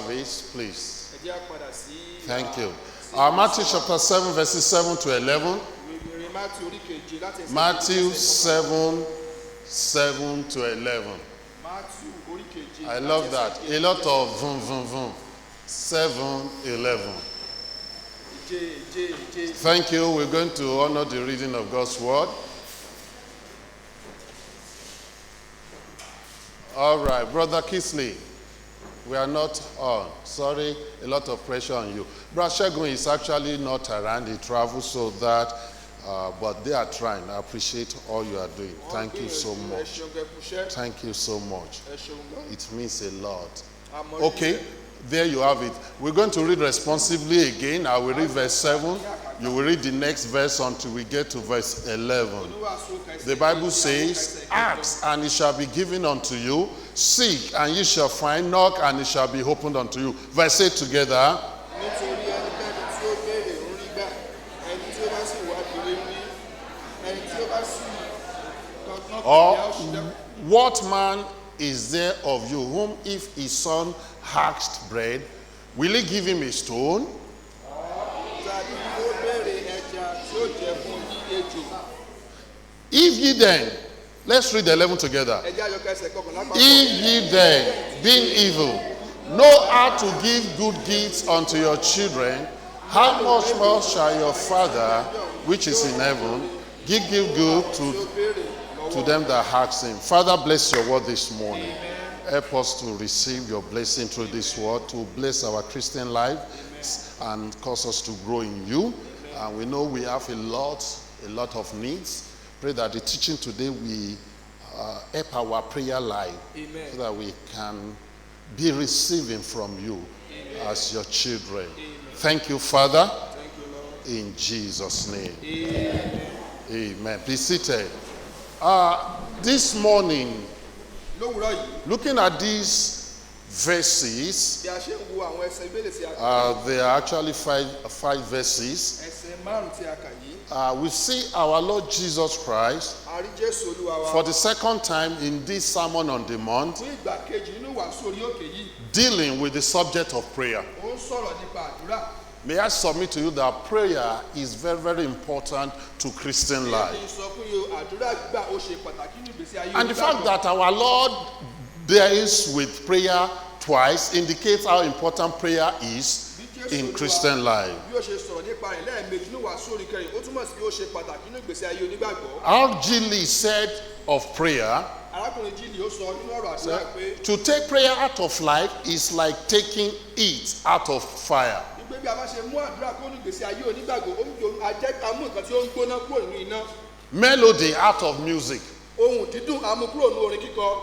service, please. Thank you. Matthew chapter 7, verses 7 to 11. Matthew 7, 7 to 11. I love that. A lot of vroom, vroom, vroom. 7, 11. Thank you. We're going to honor the reading of God's word. All right, Brother Kisley, we are not on. Sorry, a lot of pressure on you. Brother Shegun is actually not around. He travels so that, but they are trying. I appreciate all you are doing. Thank you so much. Thank you so much. It means a lot. Okay, there you have it. We're going to read responsively again. I will read verse 7. You will read the next verse until we get to verse 11. The Bible says, ask and it shall be given unto you. Seek and ye shall find. Knock and it shall be opened unto you. Verse 8 together. Or what man is there of you whom if his son asked bread, will he give him a stone? If ye then, let's read 11 together. If ye then, being evil, know how to give good gifts unto your children, how much more shall your Father, which is in heaven, give good to them that ask him. Father, bless your word this morning. Help us to receive your blessing through this word, to bless our Christian life and cause us to grow in you. And we know we have a lot of needs. Pray that the teaching today will help our prayer life. Amen. So that we can be receiving from you. Amen. As your children. Amen. Thank you, Father. Thank you, Lord. In Jesus' name. Amen. Amen. Be seated. This morning, looking at these verses, there are actually five verses. We see our Lord Jesus Christ for the second time in this Sermon on the Mount dealing with the subject of prayer. May I submit to you that prayer is very, very important to Christian life. And the fact that our Lord deals with prayer twice indicates how important prayer is in Christian life. R.G. Lee said of prayer, to take prayer out of life is like taking it out of fire. Melody out of music.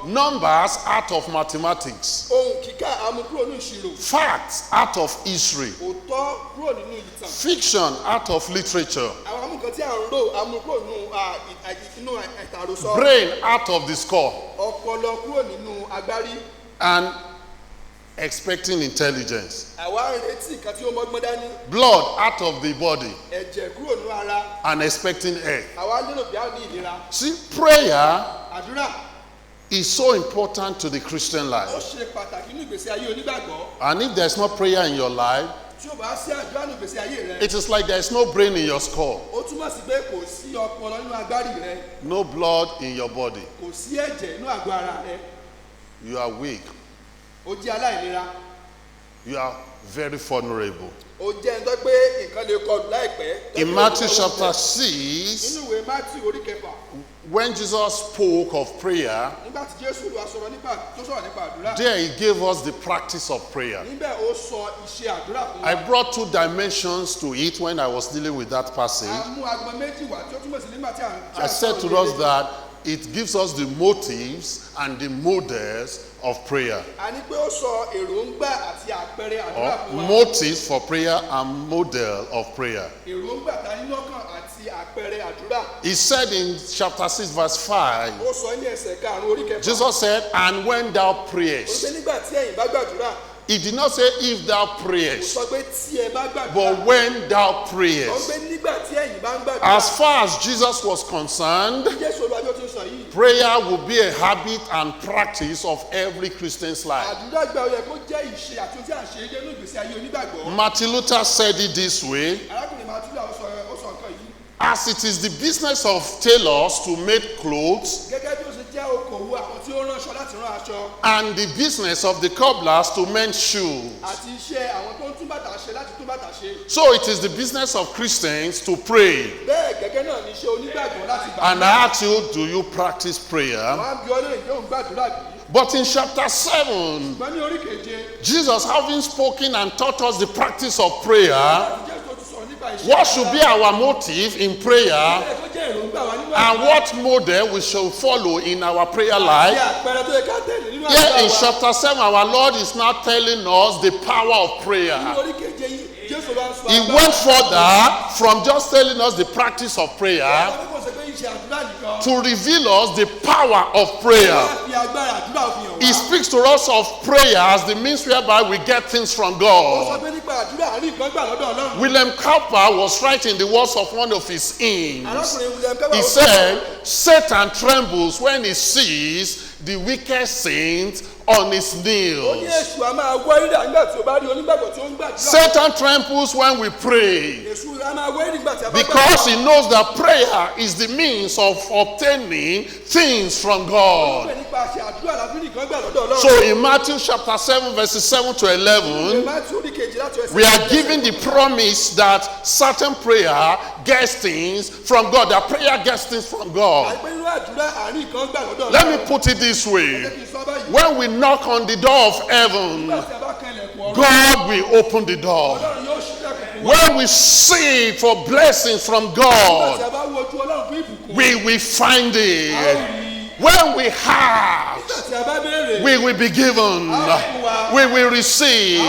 Numbers out of mathematics. Facts out of history. Fiction out of literature. Brain out of the skull. And expecting intelligence. Blood out of the body. And expecting air. See, prayer is so important to the Christian life. And if there's no prayer in your life, it is like there's no brain in your skull. No blood in your body. You are weak. You are very vulnerable. In Matthew chapter 6, when Jesus spoke of prayer, there he gave us the practice of prayer. I brought two dimensions to it when I was dealing with that passage. I said to us that it gives us the motives and the models of prayer. Or motives for prayer and model of prayer. He said in chapter 6 verse 5, Jesus said, and when thou prayest, He did not say if thou prayest, Sọ pé tí ẹ bá gbàdúrà. but when thou Sọ prayest. pé nígbà tí ẹ̀yin bá ń gbàdúrà. As far as Jesus was concerned, Jésù Olúwa bí ó ti sọ yìí. prayer will be a habit and practice of every Christian's life. Àdúrà gbà ó yẹ kó jẹ́ ìṣe àti ohun tí à ń ṣe nínú ìgbésí ayé onígbàgbọ́. Martin Luther said it this way: Arákùnrin Martin Luther ó sọ nǹkan yìí. as it is the business of tailors to make clothes, Gẹ́gẹ́ bí ó ṣe jẹ́ okòwò àwọn tí ó ránṣọ láti rán aṣọ. and the business of the cobblers to mend shoes, Àti iṣẹ́ àwọn tó ń tún bàtà ṣe láti tún bàtà ṣe. so it is the business of Christians to pray. Bẹ́ẹ̀ gẹ́gẹ́ náà ni iṣẹ́ onígbàgbọ́ láti gbàdúrà. And I ask you, do you practice prayer? Wọ́n á bí ọlọ́run yóò gbàdúrà bí. But in chapter 7, Ṣùgbọ́n ní orí keje. Jesus, having spoken and taught us the practice of prayer, Jésù ti sọ̀rọ̀ nípa iṣẹ́. what should be our motive in prayer, Ẹ tó jẹ́ èròǹgbà wa nínú and what model we shall follow in our prayer àti life. àpẹẹrẹ tó yẹ ká tẹ̀lé nínú Here àdúrà in wa. chapter 7, our Lord is now telling us the power of Ní prayer. orí keje yìí, Jésù ló ń sọ He agbára. went further from just telling us the practice of prayer Àwọn tó kò ṣe pé iṣẹ́ àdúrà nìkan. to reveal us the power of prayer. Wọ́n á fi agbára àdúrà fi hàn wá. He speaks to us of prayer as the means whereby we get things from Ó sọ God. pé nípa àdúrà àrí nǹkan gbà lọ́dọ̀ Ọlọ́run. William Cowper was writing the words of one of his hymns. Arákùnrin William Cowper He ó sọ said, Satan trembles when he sees the wicked saint on his ó ní knees. èṣù a máa wọ́ ìrà nígbà tí ó bá rí onígbàgbọ́ tí ó ń gbàdúrà. Satan trembles when we pray Èṣù a máa wọ́ ìrà nígbà tí a bá because he knows that prayer is the means of obtaining things from God. Ó nípa àṣẹ àdúrà láti rí nǹkan gbà lọ́dọ̀ Ọlọ́run. So in Matthew chapter 7 verses 7 to 11, Mátíù orí kejì láti ẹsẹ̀ we are given the promise that certain prayer gets things from God. That prayer gets things from God. àìpé nínú àdúrà àrí nǹkan gbà lọ́dọ̀ Ọlọ́run. Let me put it this way. Jẹ́ kí n sọ báyìí. When we knock on the door of heaven, Nígbà tí a bá kan ilẹ̀kùn ọ̀run, God will open the door. Ọlọ́run yóò ṣí ilẹ̀kùn fún wa. When we seek for blessings from Nígbà tí God, a bá wo ojú Ọlọ́run fún ìbùkún, we will find a ó it. rí. When we have, Nígbà tí a bá béèrè, we will be given. We will receive.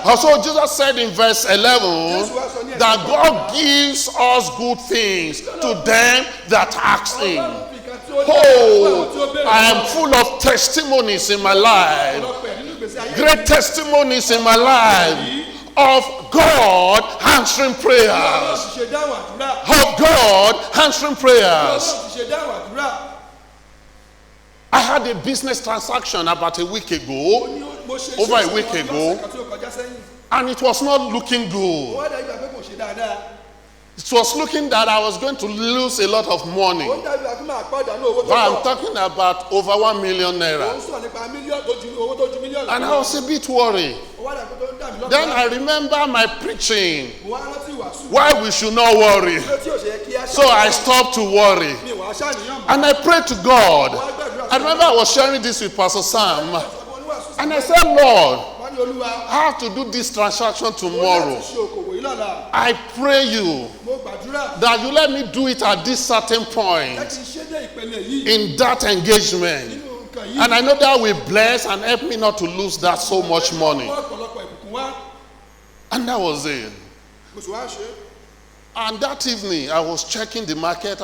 Also, Jesus said in verse 11 Jésù wá sọ ní ẹsẹ̀ that God gives us good things to them that ask Him. Ọlọ́run fi nǹkan tí ó dára fún àwọn tí ó Oh, béèrè I am lọ́wọ́. full of testimonies in my life. Ọ̀pọ̀lọpọ̀ ẹ̀ nínú ìgbésí ayé Great testimonies in my life of God answering Ọlọ́run prayers. ti ṣe dáhùn àdúrà. Of God answering prayers. Ọlọ́run ti ṣe dáhùn àdúrà. I had a business transaction about a week Ó ago, ní mo ṣe Over a iṣẹ́ week ìṣòwò ago. lọ́sẹ̀ kan tí ó kọjá sẹ́yìn. and it was not looking Ó good. wá dàbí àpé kò ṣe dáadáa. It was looking that I was going to lose a lot of money. Ó dàbí àpé máa pàdánù owó tó But I'm pọ̀. talking about over 1 million Ó naira. ń sọ̀rọ̀ nípa mílíọ̀nù tó ju owó tó ju mílíọ̀nù. And I was a bit worried. Ó wá dàbí tó ń dà mí lọ́kàn. Then I remember my preaching, Mo wá rántí ìwàásù. why we should not worry. Ilé tí ò ṣe yẹ kí á So I stopped to worry. Mi wàá ṣàníyàn mọ́. And I prayed to God. Mo wá gbàdúrà I remember I was sharing this with Pastor Sam. Ọ̀pọ̀ oníwàásù sí And I said, Lord, wọ́n ní Olúwa. I have to do this transaction Ó láti tomorrow. ṣe òkòwò yìí lọ́la. I pray you Mo gbàdúrà. that you let me do it at this certain Jẹ́ point kí n ṣe dé ìpele yìí. in that engagement. Nínú nǹkan yìí. And I know that will bless and help me not to lose that so much money. Mú ọ̀pọ̀lọpọ̀ ìbùkún wá. And that was it. Mo sì wá ṣe. And that evening, I was checking the market.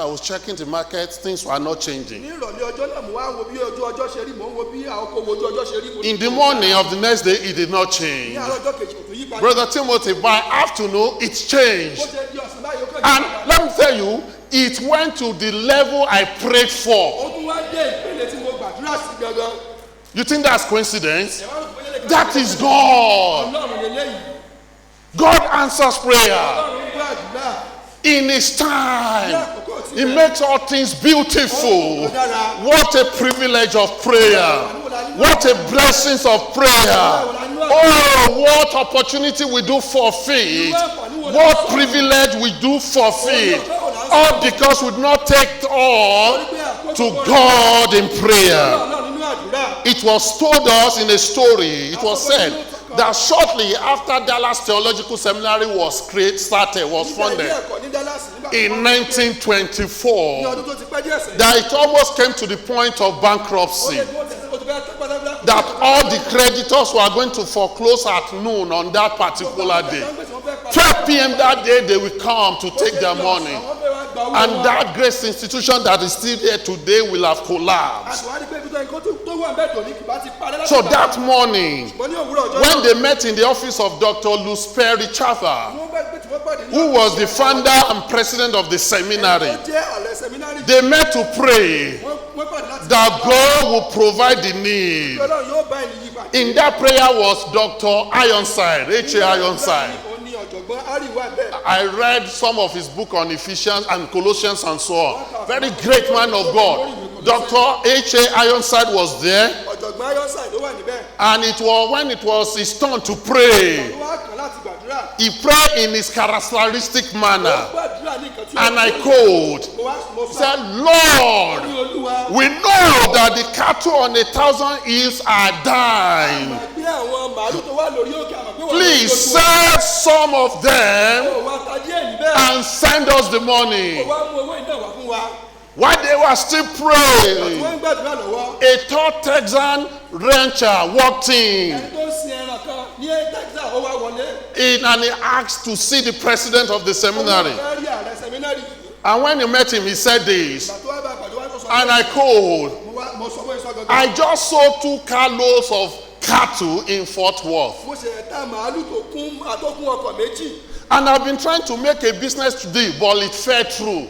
Things were not changing. Ní ìrọ̀lẹ́ ọjọ́ náà mo wá wo bí ojú ọjọ́ ṣe rí. Mo ń wo bí àkókò ojú ọjọ́ ṣe rí. Mo ní In the morning of the next day, it did not Ní change. àárọ̀ ọjọ́ kejì kò tó yí padà. Brother Timothy, by afternoon, it changed. Bó ṣe di ọ̀sán báyìí ó kàn yí And padà. let me tell you, it went to the level I prayed for. Ó tún wá dé ìpele tí mo gbàdúrà sí gangan. You think that's coincidence? Ẹ wá rò pé ó yẹ lè That is God. Ọlọ́run lélẹ́yìí. God answers prayer Ọlọ́run ń gbàdúrà. in His Ní time. àkókò tí He makes all things beautiful. ó dára. What a privilege of prayer. What a blessings of prayer. Oh, what opportunity we do forfeit. What privilege we do forfeit. All because we do not take all to God in prayer. Ọlọ́run nínú àdúrà. It was told us in a story. It was said that shortly after Dallas Theological Seminary was funded Ní Dallas nígbà in ní 1924, ọdún tó ti pẹ́ díẹ̀ sẹ́yìn. that it almost came to the point of bankruptcy. Ó ti bẹ́ẹ̀ tó pátápátá. That all the creditors were going to foreclose at noon on that particular day. 12 p.m. that day, they will come to take their money. And that great institution that is still there today will have collapsed. So that morning, when they met in the office of Dr. Desperation Chapter, who was the founder and president of the seminary, they met to pray that God will provide the need. In that prayer was Dr. Ironside, H.A. Ironside. I read some of his book on Ephesians and Colossians and so on. Very great man of God. Dr. H.A. Ironside was there. And it was when it was his turn to pray, he prayed in his characteristic manner. And I called, said, Lord, we know that the cattle on 1,000 hills are dying. Please sell some of them and send us the money. While they were still praying, a third Texan rancher walked in and he asked to see the president of the seminary. And when he met him, he said this, and I called, I just sold 2 carloads of cattle in Fort Worth. And I've been trying to make a business today, but it fell through.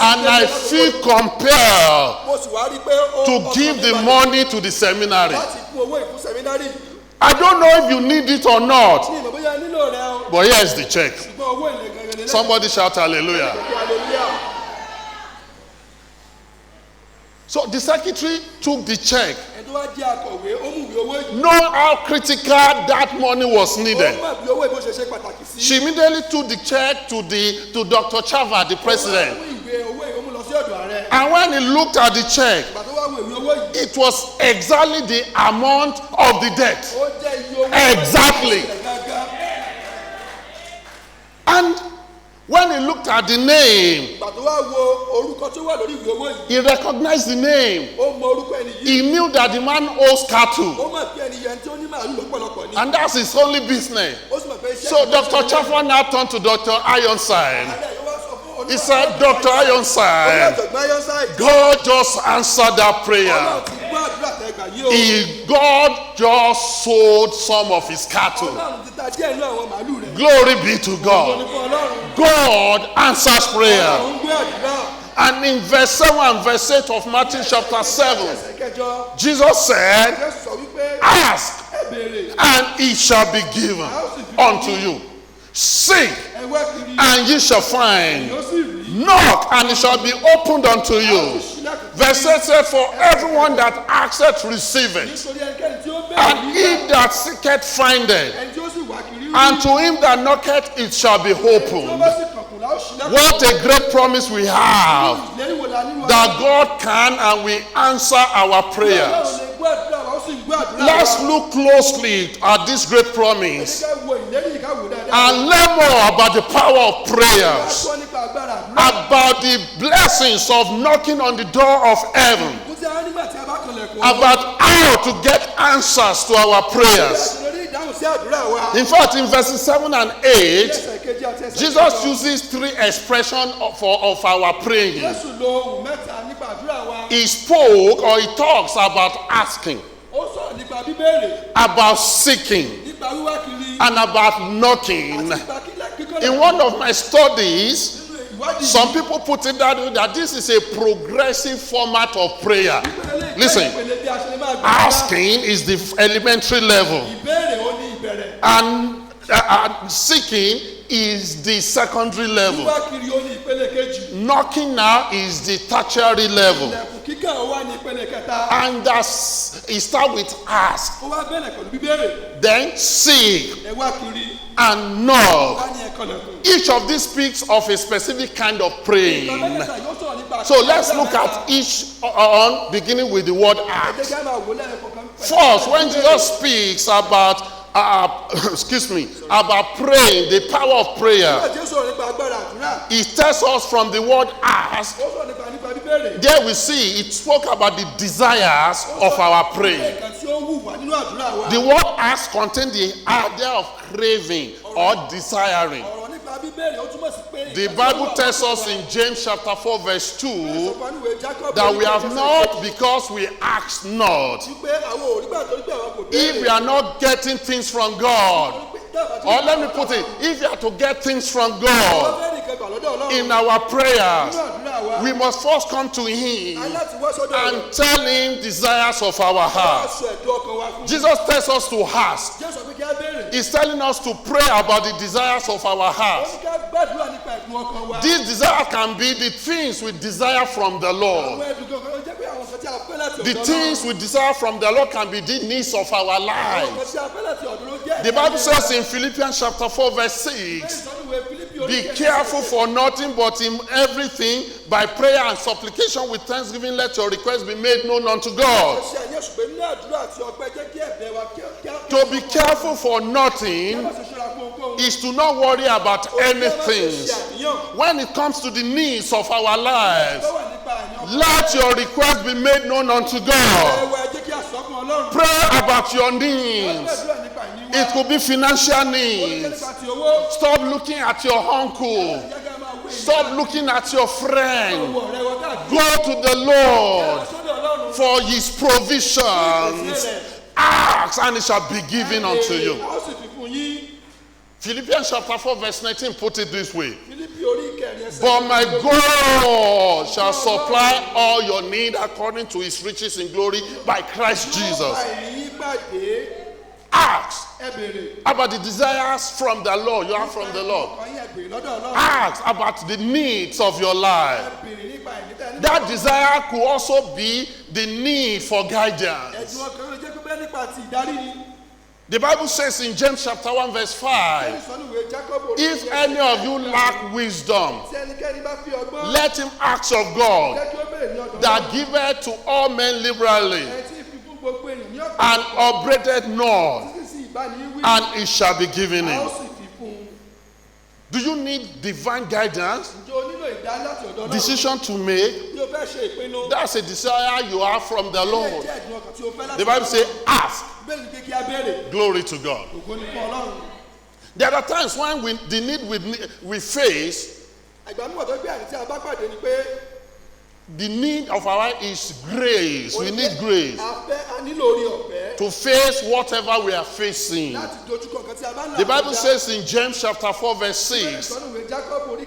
And I feel compelled to give the money to the seminary. I don't know if you need it or not, but here's the check. Somebody shout hallelujah. So the secretary took the check. Know how critical that money was needed. She immediately took the check to Dr. Chava, the president. And when he looked at the check, it was exactly the amount of the debt. Exactly. And when he looked at the name, he recognized the name. He knew that the man owes cattle. And that's his only business. So Dr. Chaffer now turned to Dr. Ironside. He said, Dr. Ironside, God just answered that prayer. God just sold some of his cattle. Glory be to God. God answers prayer. And in verse 7 and verse 8 of Matthew chapter 7, Jesus said, ask and it shall be given unto you. Seek and ye shall find. Knock and it shall be opened unto you. Verse 8 said, for everyone that asketh receiveth, and he that seeketh findeth, and to him that knocketh it shall be opened. What a great promise we have, that God can and will answer our prayers. Let's look closely at this great promise and learn more about the power of prayers, about the blessings of knocking on the door of heaven, about how to get answers to our prayers. In fact, in verses 7 and 8, Jesus uses 3 expressions of our praying. He spoke or he talks about asking, about seeking, and about knocking. In one of my studies, some people put it that way, that this is a progressive format of prayer. Listen, asking is the elementary level, and seeking is the secondary level. Knocking now is the tertiary level. And it starts with ask, then seek, and knock. Each of these speaks of a specific kind of praying. So let's look at each on, beginning with the word ask. First, when Jesus speaks about about praying, the power of prayer, he tells us from the word ask. There we see it spoke about the desires of our praying. The word ask contains the idea of craving or desiring. The Bible tells us in James chapter 4 verse 2 that we have not because we ask not. If we are not getting things from God, or let me put it, if you are to get things from God in our prayers, we must first come to Him and tell Him desires of our hearts. Jesus tells us to ask. He's telling us to pray about the desires of our hearts. These desires can be the things we desire from the Lord. The things we desire from the Lord can be the needs of our lives. The Bible says in Philippians chapter 4 verse 6, be careful for nothing but in everything by prayer and supplication with thanksgiving let your requests be made known unto God. To be careful for nothing is to not worry about anything. When it comes to the needs of our lives, let your request be made known unto God. Pray about your needs. It could be financial needs. Stop looking at your uncle. Stop looking at your friend. Go to the Lord for His provisions. Ask and it shall be given unto you. Philippians chapter 4 verse 19 put it this way. But my God shall supply all your need according to His riches in glory by Christ Jesus. Ask about the desires from the Lord. You are from the Lord. Ask about the needs of your life. That desire could also be the need for guidance. The Bible says in James chapter 1 verse 5, if any of you lack wisdom, let him ask of God, that giveth to all men liberally, and upbraideth not, and it shall be given him. Do you need divine guidance? Decision to make? That's a desire you have from the Lord. The Bible says, ask. Glory to God. There are times when the need we face, the need of our life is grace. We need grace to face whatever we are facing. The Bible says in James chapter 4 verse 6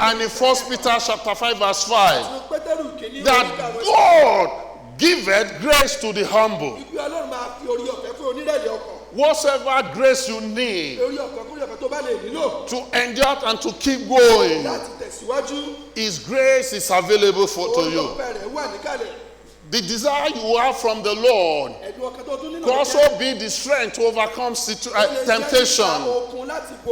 and in 1 Peter chapter 5 verse 5 that God giveth grace to the humble. Whatsoever grace you need to endure and to keep going, His grace is available to you. The desire you have from the Lord could also be the strength to overcome temptation.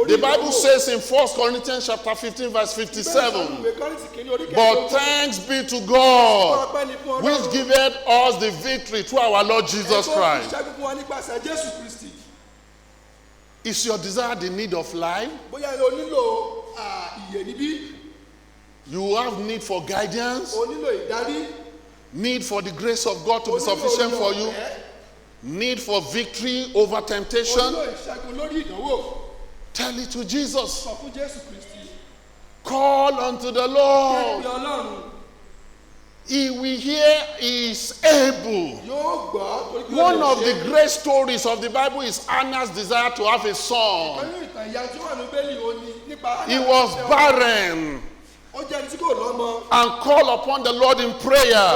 The Bible says in 1 Corinthians chapter 15 verse 57, but thanks be to God which giveth us the victory through our Lord Jesus Christ. Is your desire the need of life? You have need for guidance, need for the grace of God to be sufficient for you, need for victory over temptation. Tell it to Jesus. Call unto the Lord. He will hear, He is able. One of the great stories of the Bible is Anna's desire to have a son. He was barren and called upon the Lord in prayer,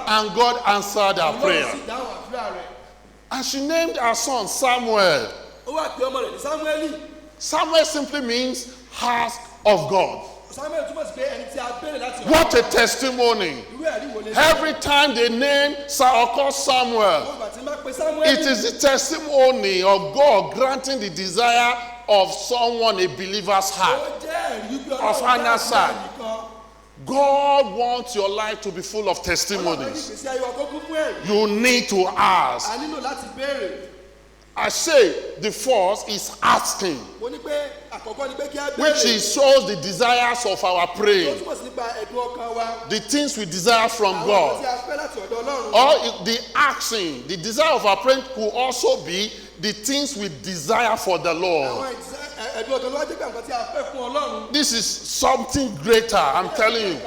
and God answered her prayer. And she named her son Samuel. Samuel simply means ask of God. What a testimony. Every time they name or call Samuel, it is the testimony of God granting the desire of someone, a believer's heart, of Hannah's heart. God wants your life to be full of testimonies. You need to ask. I say the first is asking, which shows the desires of our praying, the things we desire from God. Or the asking, the desire of our praying could also be the things we desire for the Lord. This is something greater, I'm telling you.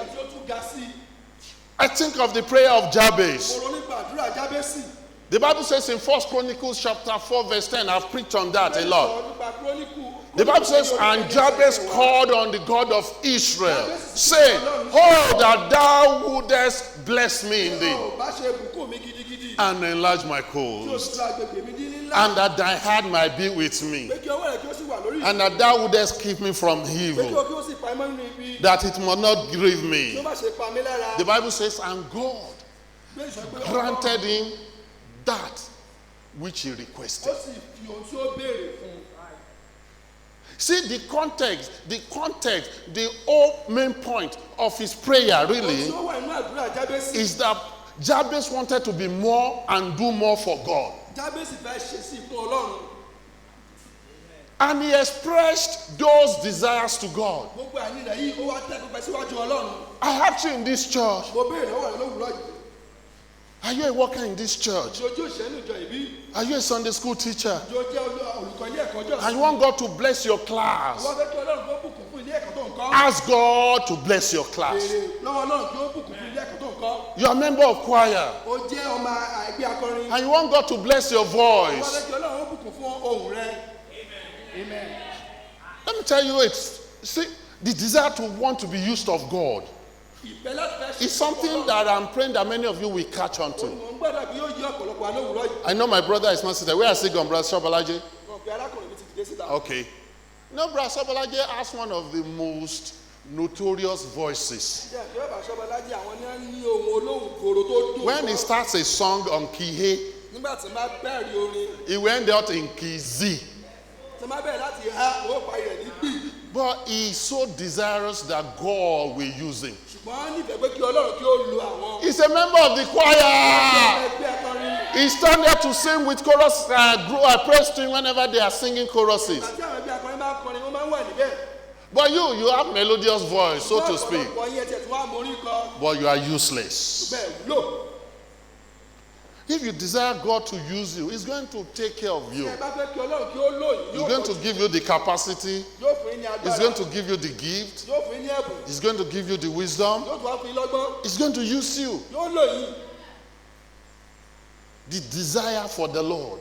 I think of the prayer of Jabez. The Bible says in 1 Chronicles chapter 4 verse 10, I've preached on that a lot. The Bible says, and Jabez called on the God of Israel, saying, oh, that thou wouldest bless me indeed, and enlarge my coast, and that thy hand might be with me, and that thou wouldest keep me from evil, that it might not grieve me. The Bible says, and God granted him that which he requested. See the context, the whole main point of his prayer really is that Jabez wanted to be more and do more for God. And he expressed those desires to God. I have you in this church. Are you a worker in this church? Are you a Sunday school teacher? And you want God to bless your class? Ask God to bless your class. You are a member of choir. And you want God to bless your voice. Amen. Let me tell you, see, the desire to want to be used of God is something that I'm praying that many of you will catch on to. I know my brother is not sitting. Where is he gone, Brother Sobalaje? Okay. No, Brother Sobalaje asked one of the most notorious voices. When he starts a song on Kihe, he went out in Kizi. But he's so desirous that God will use him. He's a member of the choir. He's turned there to sing with chorus, praise to him whenever they are singing choruses. But you have melodious voice, so to speak. But you are useless. If you desire God to use you, He's going to take care of you. He's going to give you the capacity. He's going to give you the gift. He's going to give you the wisdom. He's going to use you. The desire for the Lord.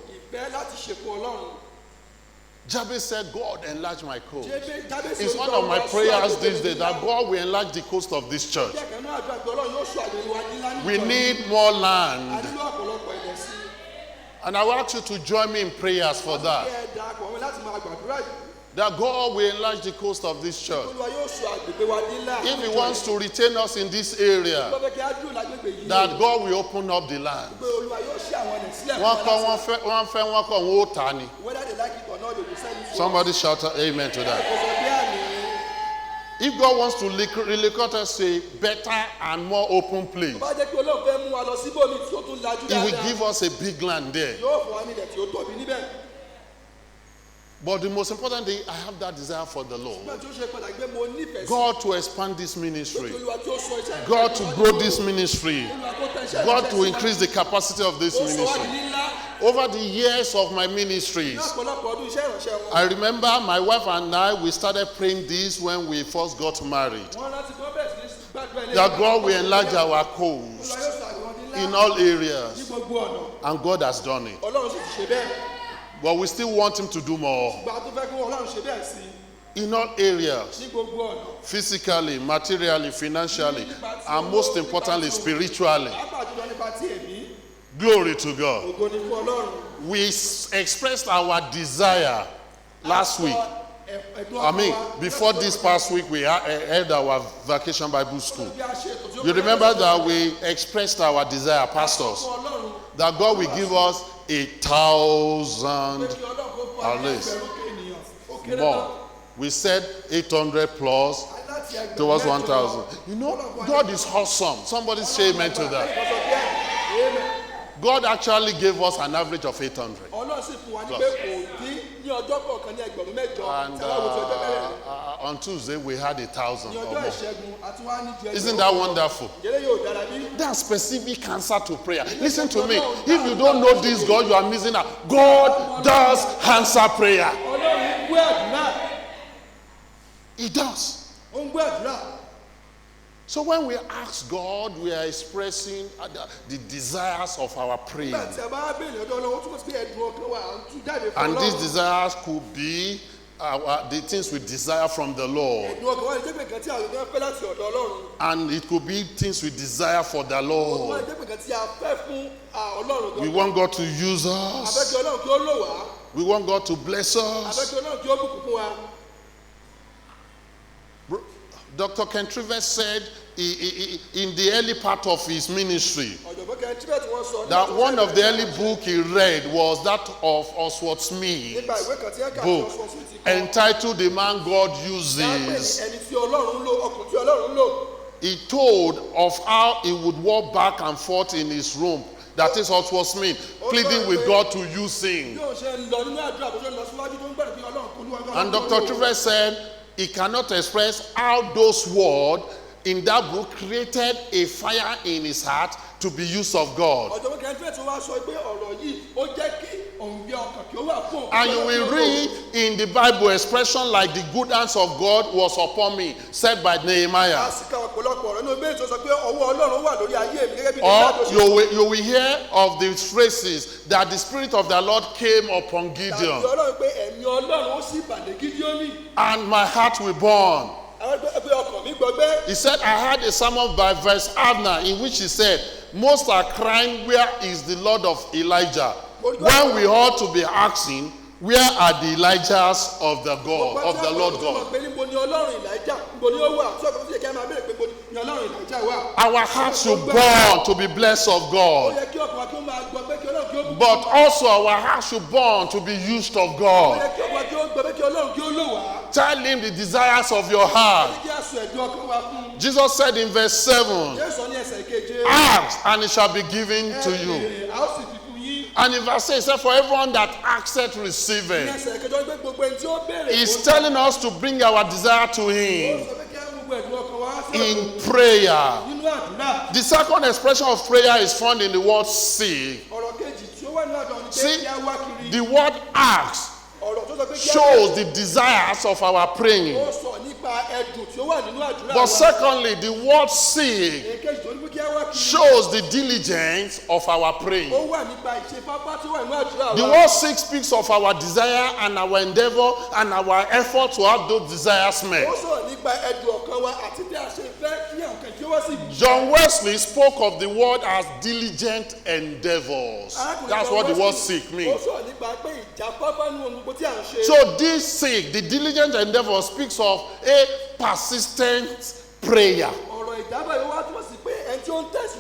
Jabez said, God, enlarge my coast. It's one of my prayers these days that God will enlarge the coast of this church. We need more land. And I want you to join me in prayers for that. That God will enlarge the coast of this church. If He wants to retain us in this area, that God will open up the land. Whether they like it or not, they will send it. Somebody shout amen to that. If God wants to relocate us to a better and more open place, He will give us a big land there. But the most important thing, I have that desire for the Lord. God to expand this ministry. God to grow this ministry. God to increase the capacity of this ministry. Over the years of my ministries, I remember my wife and I, we started praying this when we first got married. That God will enlarge our coast in all areas. And God has done it. But we still want Him to do more. In all areas. Physically, materially, financially, and most importantly, spiritually. Glory to God. We expressed our desire last week. Before this past week, we held our vacation Bible school. You remember that we expressed our desire, pastors, that God will give us 1,000 at least more. We said 800 plus towards 1,000. You know, God is awesome. Somebody say amen to that. God actually gave us an average of 800. And on Tuesday we had 1,000 or more. Isn't that wonderful? That's specific answer to prayer. Listen to me. If you don't know this God, you are missing out. God does answer prayer. He does. Ó ń gbọ́ àdúrà. So when we ask God, we are expressing the desires of our prayer. Nígbà tí a bá béèrè ọ̀dọ̀ Ọlọ́run, ó túmọ̀ sí pé ẹ̀dùn ọkàn wa à ń tú jáde fún Ọlọ́run. And these desires could be the things we desire from the Lord. Ẹ̀dùn ọkàn wa lè jẹ́ pé nǹkan tí àwọn ènìyàn fẹ́ láti ọ̀dọ̀ Ọlọ́run. And it could be things we desire for the Ó Lord. lè jẹ́ pé nǹkan tí a fẹ́ fún Ọlọ́run. We want God to use A fẹ́ us. kí Ọlọ́run kí ó lò wá. We want God to bless A fẹ́ us. kí Ọlọ́run kí ó bùkún fún wa. Dr. Kentrive said in the early part of his ministry Ọ̀jọ̀gbọ́n Kenneth Chibet wọ́n sọ that one of the early books he read was that of Oswald Smith, nípa ìwé kan tí ẹ kà sí book Oswald Smith kọ. entitled The Man God Dápẹ́ ní Uses. ẹni tí Ọlọ́run lò, ọkùnrin tí Ọlọ́run lò. He told of how he would walk back and forth in his room, that is Oswald Smith, pleading with God to use him. Yóò ṣe lọ nínú àdúrà bó ṣe lọ síwájú tó ń gbàdúrà bí Ọlọ́run kò ní wá. And Dr. Trivet said he cannot express how those words in that book created a fire in his heart to be used of God. Ọ̀jọ̀gbọ́n Kenneth Chibet wá sọ pé ọ̀rọ̀ yìí ó jẹ́ kí òǹgbẹ ọkàn kí ó wà fún òun. And you will read in the Bible expression like the good hands of God was upon me, said by Nehemiah. Àsìkò ọ̀pọ̀lọpọ̀ ọ̀rọ̀ inú ìbéèrè tó sọ pé ọwọ́ Ọlọ́run wà lórí ayé mi gẹ́gẹ́ bí Or you will hear of the phrases that the Spirit of the Lord came upon Tàbí Gideon, Ọlọ́run pé ẹ̀mí Ọlọ́run ó sì bàlẹ̀ Gídíónì. and my heart will burn. Àwọn ẹgbẹ́ ọkàn mi gbọgbẹ́. He said, I heard a sermon by Verse Abner in which he said, most are crying, where is the Lord of Elijah? When we ought to be asking, where are the Elijahs of the God, of the Lord God? Our hearts should burn to be blessed of God, but also our hearts should burn to be used of God. Tell him the desires of your heart. Jesus said in verse 7, ask and it shall be given to you. And in verse 8, he said, for everyone that asketh, receiveth. He's telling us to bring our desire to him in prayer. The second expression of prayer is found in the word seek. See, the word ask shows the desires of our praying. But secondly, the word seek shows the diligence of our praying. The word seek speaks of our desire and our endeavor and our effort to have those desires met. John Wesley spoke of the word as diligent endeavors. That's what the word seek means. So this seek, the diligent endeavor, speaks of a persistent prayer.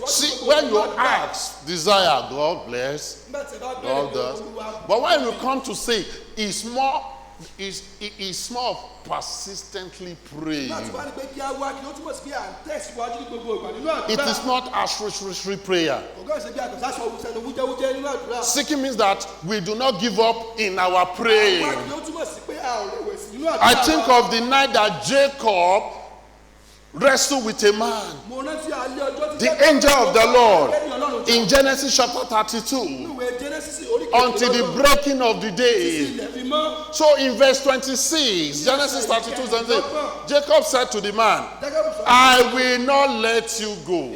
See, when you ask, desire, God bless, God does. But when you come to say, it's more persistently praying. It is not ashray prayer. Seeking means that we do not give up in our praying. I think of the night that Jacob wrestled with a man, the angel of the Lord, in Genesis chapter 32, until the breaking of the day. So in verse 26, Genesis 32, 26, Jacob said to the man, I will not let you go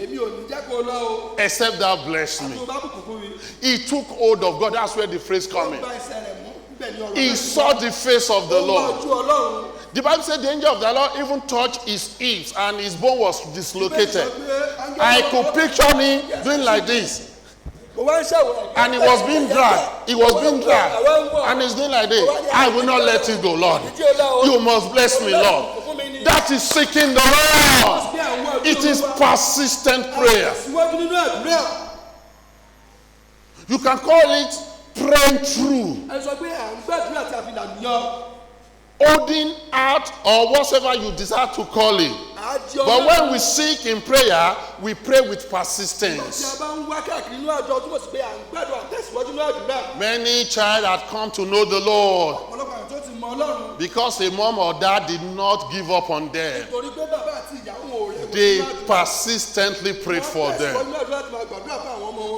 except thou bless me. He took hold of God. That's where the phrase comes in. He saw the face of the Lord. The Bible said the angel of the Lord even touched his hips and his bone was dislocated. I could picture him doing like this. And he was being dragged. He was being dragged. And he's doing like this. I will not let you go, Lord. You must bless me, Lord. That is seeking the Lord. It is persistent prayer. You can call it praying through, holding out, or whatever you desire to call it. But when we seek in prayer, we pray with persistence. Many child had come to know the Lord because a mom or dad did not give up on them. They persistently prayed for them.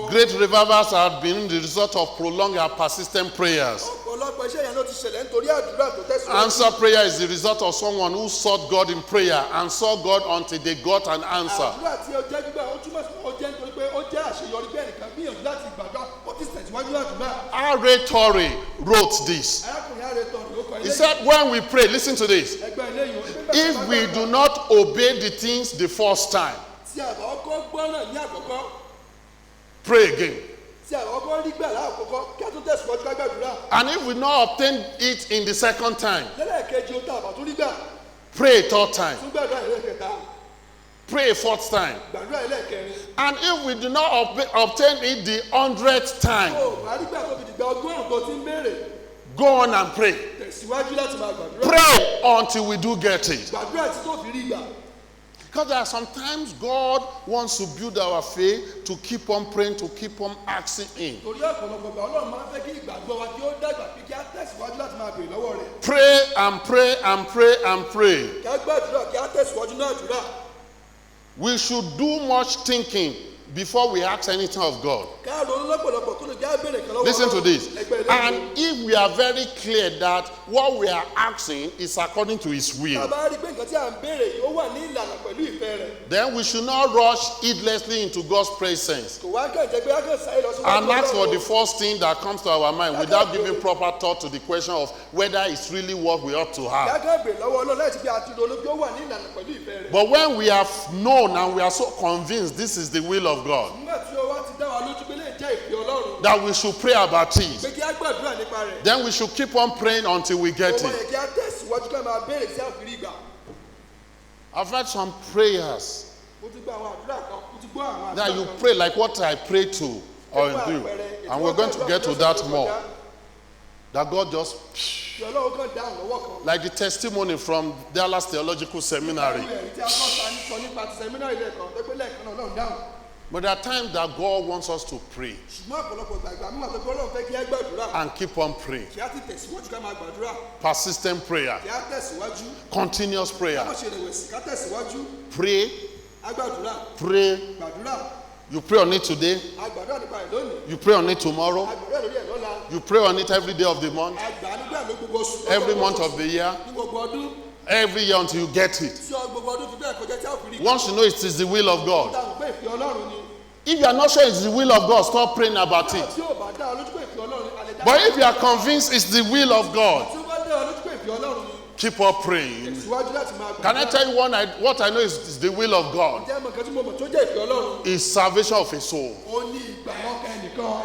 Great revivals have been the result of prolonged and persistent prayers. ọ̀pọ̀lọpọ̀ iṣẹ́ yẹn ló ti ṣẹlẹ̀ nítorí àdúrà tó tẹ̀síwájú. Answer prayer is the result of someone who sought God in prayer and saw God until they got an answer. àdúrà tí ó jẹ́ gbígbà ó túmọ̀ sí ó jẹ́ nítorí pé ó jẹ́ àṣeyọrí bẹ́ẹ̀ nìkan gbìyànjú láti gbàdúrà ó ti tẹ̀síwájú àdúrà. R.A. Torrey wrote this. arákùnrin àrètò ló kọ He ilé said, when we pray, listen to this. ẹgbẹ́ ilé yìí. If we do not obey the things the first time, tí àbá ọkọ̀ gbọ́ràn ní àkọ́kọ́ pray again. tí àbá ọkọ̀ rí gbà láàkọ́kọ́ kí a tó tẹ̀síwájú ká gbàdúrà. And if we not obtain it in the second time, lẹ́lẹ́kejì ó tà àbá tó rí gbà pray a third time, tún gbàdúrà ẹlẹ́kẹta pray a fourth time. gbàdúrà ẹlẹ́kẹrin. And if we do not obtain it the 100th time, ó bá rí gbà tó fi dìgbà ọgọ́rùn-ún tó ti ń béèrè go on and pray. tẹ̀síwájú láti máa gbàdúrà. Pray until we do get it. gbàdúrà tí tó fi rí gbà. Because there are sometimes God wants to build our faith to keep on praying, to keep on asking Him. torí ọ̀pọ̀lọpọ̀ gbà Ọlọ́run máa ń fẹ́ kí ìgbàgbọ́ wa kí ó dàgbà pé kí á tẹ̀síwájú láti máa béèrè lọ́wọ́ rẹ̀. Pray and pray and pray and pray. kí á gbàdúrà kí á tẹ̀síwájú náà àdúrà. We should do much thinking before we ask anything of God. ká ronú lọ́pọ̀lọpọ̀ kó lè já béèrè kan lọ́wọ́ Listen to Ọlọ́run. this. ẹgbẹ́ ilé yìí. And if we are very clear that what we are asking is according to His tá a will, bá rí pé nǹkan tí à ń béèrè yìí ó wà ní ìlànà pẹ̀lú ìfẹ́ rẹ̀. then we should not rush heedlessly into God's presence kò wá kàn jẹ́ pé á kàn sáré lọ síwájú and ask for Ọlọ́run. the first thing that comes to our mind without giving proper thought to the question of whether it's really what we ought to kí have. á kàn béèrè lọ́wọ́ Ọlọ́run láti bí àti ronú pé ó wà ní ìlànà pẹ̀lú ìfẹ́ rẹ̀. But when we have known and we are so convinced this is the will of God, nígbà tí ó wá ti dá wa lójú pé lè jẹ́ ìfẹ́ Ọlọ́run that we should pray about pé it, kí á gbàdúrà nípa rẹ̀. then we should keep on praying until we ó get wá it. yẹ kí á tẹ̀síwájú ká máa béèrè sí àfìrí ìgbà. I've had some prayers mo ti gba àwọn àdúrà kan mo ti gbọ́ àwọn that àdúrà you kan. pray like what I prayed to or do. And we're going to get to that more. That God just, kí Ọlọ́run kàn dáhùn lọ́wọ́ kan. like the testimony from Dallas Theological Seminary. Irú ẹ̀rí tí a kọ́ sọ nípa ti sẹ́mínárì lẹ́ẹ̀kan tó pé lẹ́ẹ̀kan náà Ọlọ́run dáhùn. But there are times that God wants us to pray ṣùgbọ́n ọ̀pọ̀lọpọ̀ ìgbà mímọ̀ tó pé Ọlọ́run fẹ́ kí á gbàdúrà and keep on praying. kí á ti tẹ̀síwájú ká máa gbàdúrà Persistent prayer, kí á tẹ̀síwájú continuous ká prayer. má ṣe rẹ̀wẹ̀sì ká tẹ̀síwájú Pray, á gbàdúrà pray. gbàdúrà You pray on it today, á gbàdúrà nípa rẹ̀ lónìí you pray on it tomorrow, á gbàdúrà lórí ẹ̀ lọ́la you pray on it every day of the month, á gbà nígbà ló gbogbo oṣù every month of the year, ní gbogbo ọdún every year until you get it. tí gbogbo ọdún fi bẹ́ẹ̀ kọjá tí a fi rí Once you know it is the will of God. dáhùn pé ìfẹ́ Ọlọ́run ni If you are not sure it's the will of God, stop praying about it. tí ò bá dá ọ lójú pé ìfẹ́ Ọlọ́run ni a lè dá But if you are convinced it's the will of God, tí ó bá dá ọ lójú pé ìfẹ́ Ọlọ́run ni keep on praying. tẹ̀síwájú láti máa gbàdúrà. Can I tell you what I know is the will of God? jẹ́ mọ̀ nǹkan tí mo mọ̀ tó jẹ́ ìfẹ́ Ọlọ́run Is salvation of a soul. ó ní ìgbà ọkàn ẹnìkan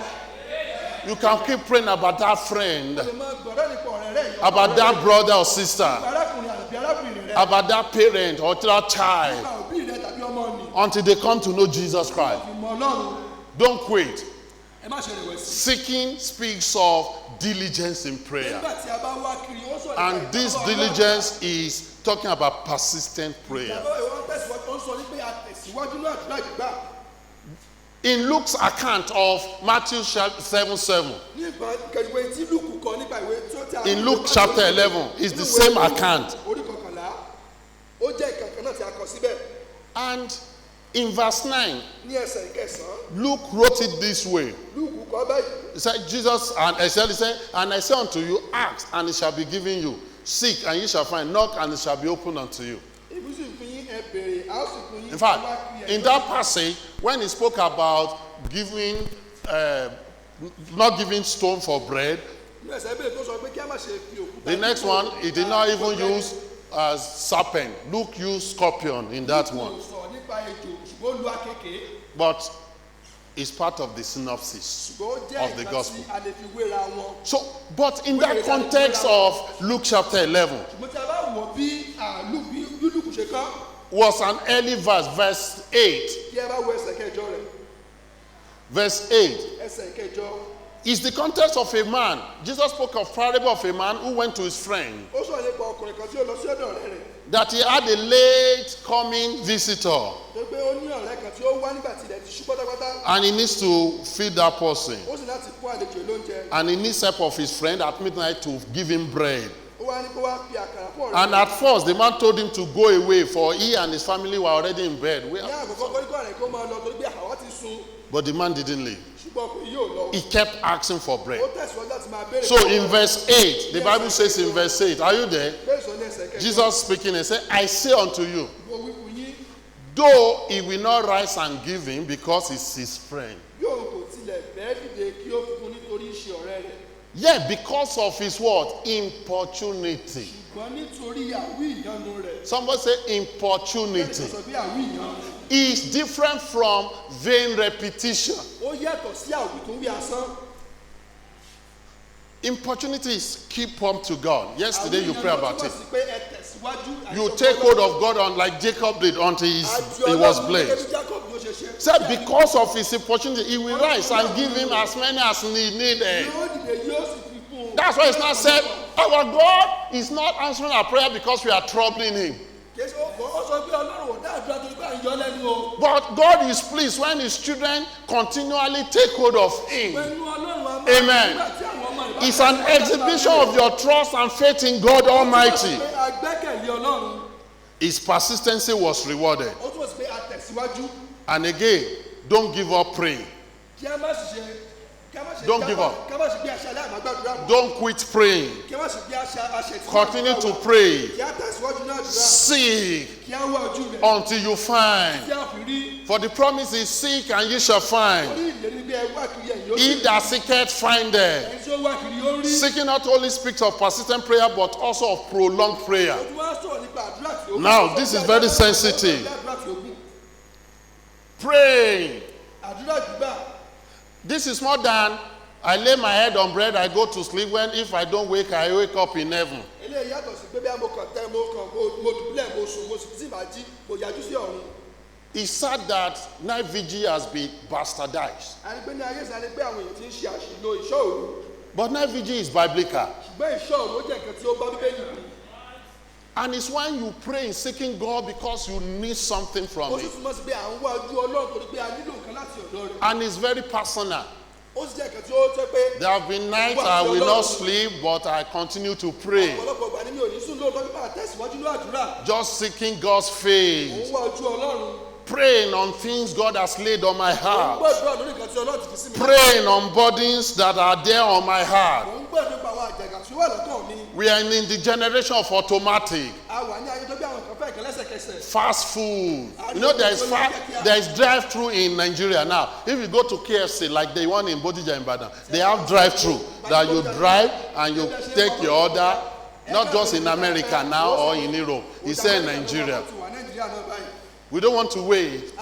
You can keep praying about that friend, ó lè máa gbọ́dọ̀ nípa ọ̀rẹ́ rẹ̀ yìí about that brother or sister, arákùnrin àbí arábìnrin rẹ̀ about that parent or that child nípa òbí rẹ̀ tàbí ọmọ ni until they come to know Jesus Christ. ìmọ̀ Ọlọ́run Don't quit. ẹ má ṣe rẹ̀wẹ̀sì. Seeking speaks of diligence in prayer. nígbà tí a bá wá kiri ó sọ nípa And this ìtọ́wọ́ Ọlọ́run. diligence is talking about persistent prayer. ìjàmbá ìwọ́n tẹ̀síwájú ó ń sọ nípa àtẹ̀síwájú náà àdúrà gbígbà. In Luke's account of Matthew 7:7, nípa ìwé tí Lúùkù kọ nípa ìwé tí ó ti àwọn in Luke chapter 11, it's the same account. orí kọkànlá ó jẹ́ ìkànkàn náà tí a kọ síbẹ̀ And in verse 9, ní ẹsẹ̀ ìkẹsàn-án Luke wrote it this way. Lúùkù kọ báyìí. He said, Jesus, and he said, and I say unto you, ask, and it shall be given you. Seek, and ye shall find. Knock, and it shall be opened unto you. Ibùsùn fún yín ẹ béèrè a ó sì fún yín. In fact, in that passage, when he spoke about giving, not giving stone for bread, ní ẹsẹ̀ ìbéèrè tó sọ pé kí a má ṣe fi òkúta. the next one, he did not even use serpent. Luke used scorpion in that one. sọ nípa ejò ṣùgbọ́n ó lu akéèké. But it's part of the synopsis ṣùgbọ́n ó jẹ́ of the ìgbà gospel. tí a lè fi wéra wọn. So, but in that context of Luke chapter 11, ṣùgbọ́n tí a bá wọ̀ bí Lúùkù ṣe kọ́ was an early verse 8. kí ẹ bá wo ẹsẹ̀ kẹjọ rẹ̀ Verse 8 ẹsẹ̀ kẹjọ is the context of a man. Jesus spoke of parable of a man who went to his friend, ó sọ̀rọ̀ nípa ọkùnrin kan tí ó lọ sí ọ̀dọ̀ ọ̀rẹ́ rẹ̀ that he had a late coming visitor tó pé ó ní ọ̀rẹ́ kan tí ó wá nígbà tí ilẹ̀ ti ṣú pátápátá and he needs to feed that person, ó sì láti fún àlejò lóúnjẹ and he needs help of his friend at midnight to give him bread. ó wá ní kó wá fi àkàrà fún ọ̀rẹ́ And at first the man told him to go away, for he and his family were already in bed. ní àkọ́kọ́ kọ́ríkọ́ rẹ̀ kó máa lọ torí pé àwa ti sun But the man didn't leave. ṣùgbọ́n ọkùnrin yóò lọ. He kept asking for bread. ó tẹ̀síwájú láti máa béèrè. So in verse 8, the Bible says in verse 8, are you there? bẹ́ẹ̀ sọ ní ẹsẹ̀ kẹjọ. Jesus speaking and said, I say unto you, mo wí fún yín. though he will not rise and give him because he's his friend. bí òun kò tilẹ̀ bẹ́ẹ̀ dìde kí ó fún nítorí ìṣe ọ̀rẹ́ rẹ̀. Yeah, because of his what? Importunity. ṣùgbọ́n nítorí àwí ìyanu rẹ̀. Somebody say importunity. bẹ́ẹ̀ sọ bí àwí ìyanu. Is different from vain repetition. ó yàtọ̀ sí àwí tó wí asán. Importunity is keep up to God. Yesterday you pray about it. pé ẹ tẹ̀síwájú. You take hold of God on like Jacob did until he was blessed. Said because of his opportunity, he will rise and give him as many as he needed. That's why it's not said, our God is not answering our prayer because we are troubling him. But God is pleased when his children continually take hold of him. Amen. It's an exhibition of your trust and faith in God Almighty. His persistency was rewarded. And again, don't give up praying. Don't give up. Don't quit praying. Continue to pray. Seek until you find. For the promise is seek and ye shall find. He that seeketh findeth. Seeking not only speaks of persistent prayer but also of prolonged prayer. Now this is very sensitive. Praying. This is more than I lay my head on bread, I go to sleep. When if I don't wake, I wake up in heaven. It's sad that night vigil has been bastardized. But night vigil is biblical. And it's when you pray in seeking God because you need something from Him. And it's very personal. There have been nights I will not sleep, but I continue to pray. Just seeking God's face. Praying on things God has laid on my heart. Praying on burdens that are there on my heart. We are in the generation of automatic. Fast food. You know there is drive-through in Nigeria now. If you go to KFC like the one in Bodija in Ibadan, they have drive-through that you drive and you take your order. Not just in America now or in Europe. It's in Nigeria. We don't want to wait.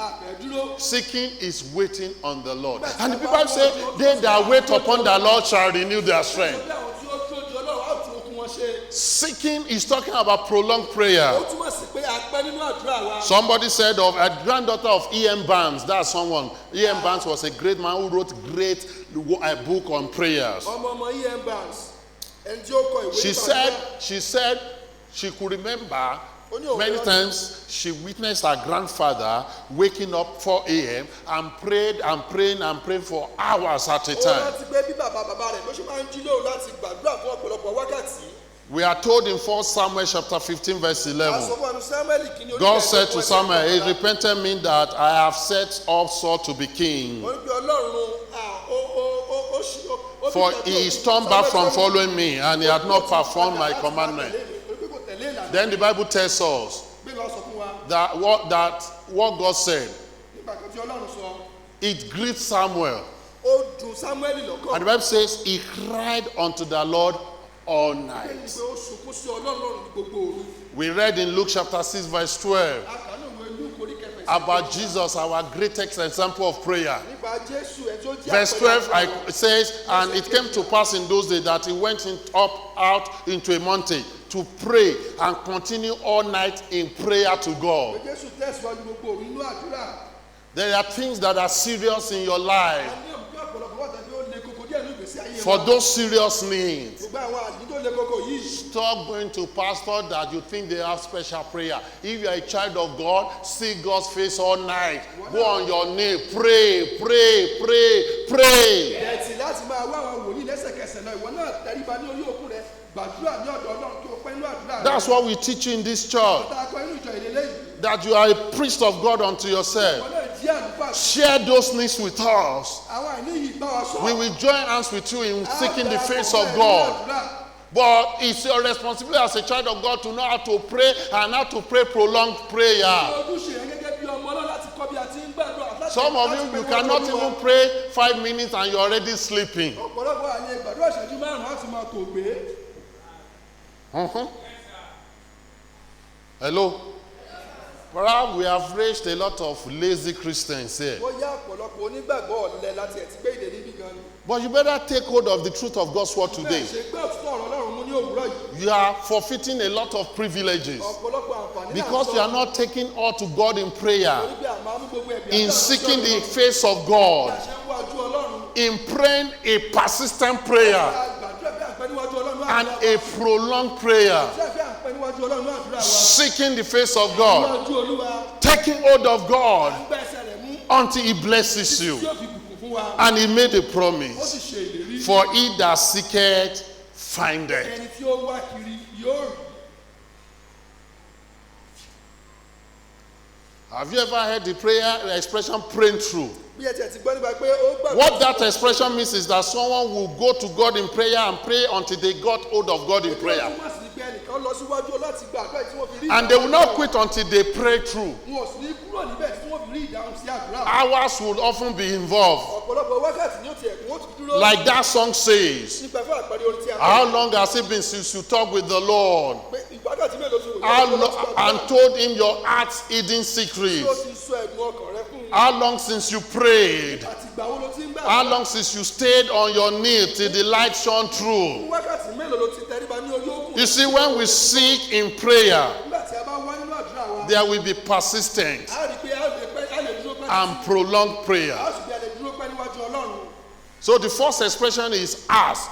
Seeking is waiting on the Lord. And the Bible say, they that wait upon the Lord shall renew their strength. Seeking is talking about prolonged prayer. Somebody said of a granddaughter of E.M. Barnes, that's someone. E.M. Barnes was a great man who wrote a book on prayers. She said she could remember many times she witnessed her grandfather waking up 4 a.m. and prayed and praying and praying for hours at a time. We are told in 1 Samuel chapter 15 verse 11. God said to Samuel, it repented me that I have set up Saul to be king. For he is turned back from following me and he had not performed my commandment. Then the Bible tells us that what God said, it grieved Samuel. And the Bible says he cried unto the Lord all night. We read in Luke chapter 6 verse 12 about Jesus, our greatest example of prayer. Verse 12 it says, and it came to pass in those days that he went out into a mountain to pray and continue all night in prayer to God. There are things that are serious in your life. For those serious needs, stop going to pastor that you think they have special prayer. If you are a child of God, seek God's face all night. Go on your knee, pray, pray, pray, pray. That's what we teach you in this church. That you are a priest of God unto yourself. share those needs with us. We will join hands with you in seeking the face of God. But it's your responsibility as a child of God to know how to pray and how to pray prolonged prayer. Some of you cannot even pray 5 minutes and you're already sleeping. Hello? Perhaps we have raised a lot of lazy Christians here. But you better take hold of the truth of God's word today. You are forfeiting a lot of privileges because you are not taking all to God in prayer, in seeking the face of God, in praying a persistent prayer and a prolonged prayer, seeking the face of God, taking hold of God until He blesses you. And He made a promise, for he that seeketh findeth. Have you ever heard the prayer expression praying through? What that expression means is that someone will go to God in prayer and pray until they got hold of God in prayer. And they will not quit until they pray through. Hours will often be involved. Like that song says, how long has it been since you talked with the Lord? And told him your heart's hidden secrets? How long since you prayed? How long since you stayed on your knee till the light shone through? You see, when we seek in prayer, there will be persistent and prolonged prayer. So the first expression is ask.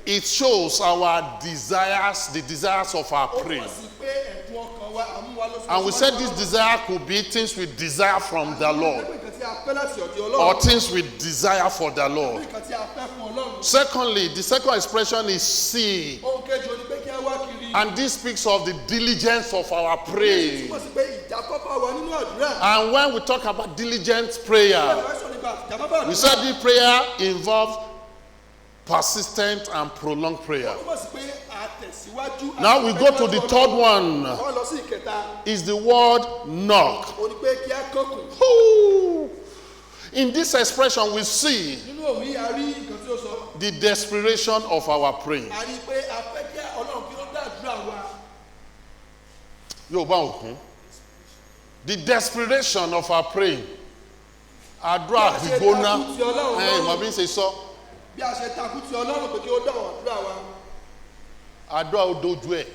It shows our desires, the desires of our prayer. And we said this desire could be things we desire from the Lord, or things we desire for the Lord. Secondly, the second expression is see. And this speaks of the diligence of our prayer. And when we talk about diligent prayer, we said this prayer involves persistent and prolonged prayer. Now we go to the third one. Is the word knock. Ooh. In this expression we see the desperation of our praying. The desperation of our praying. Àdúrà gbígbóná. Màbí ṣe sọ. Àdúrà ó dojú ẹ̀.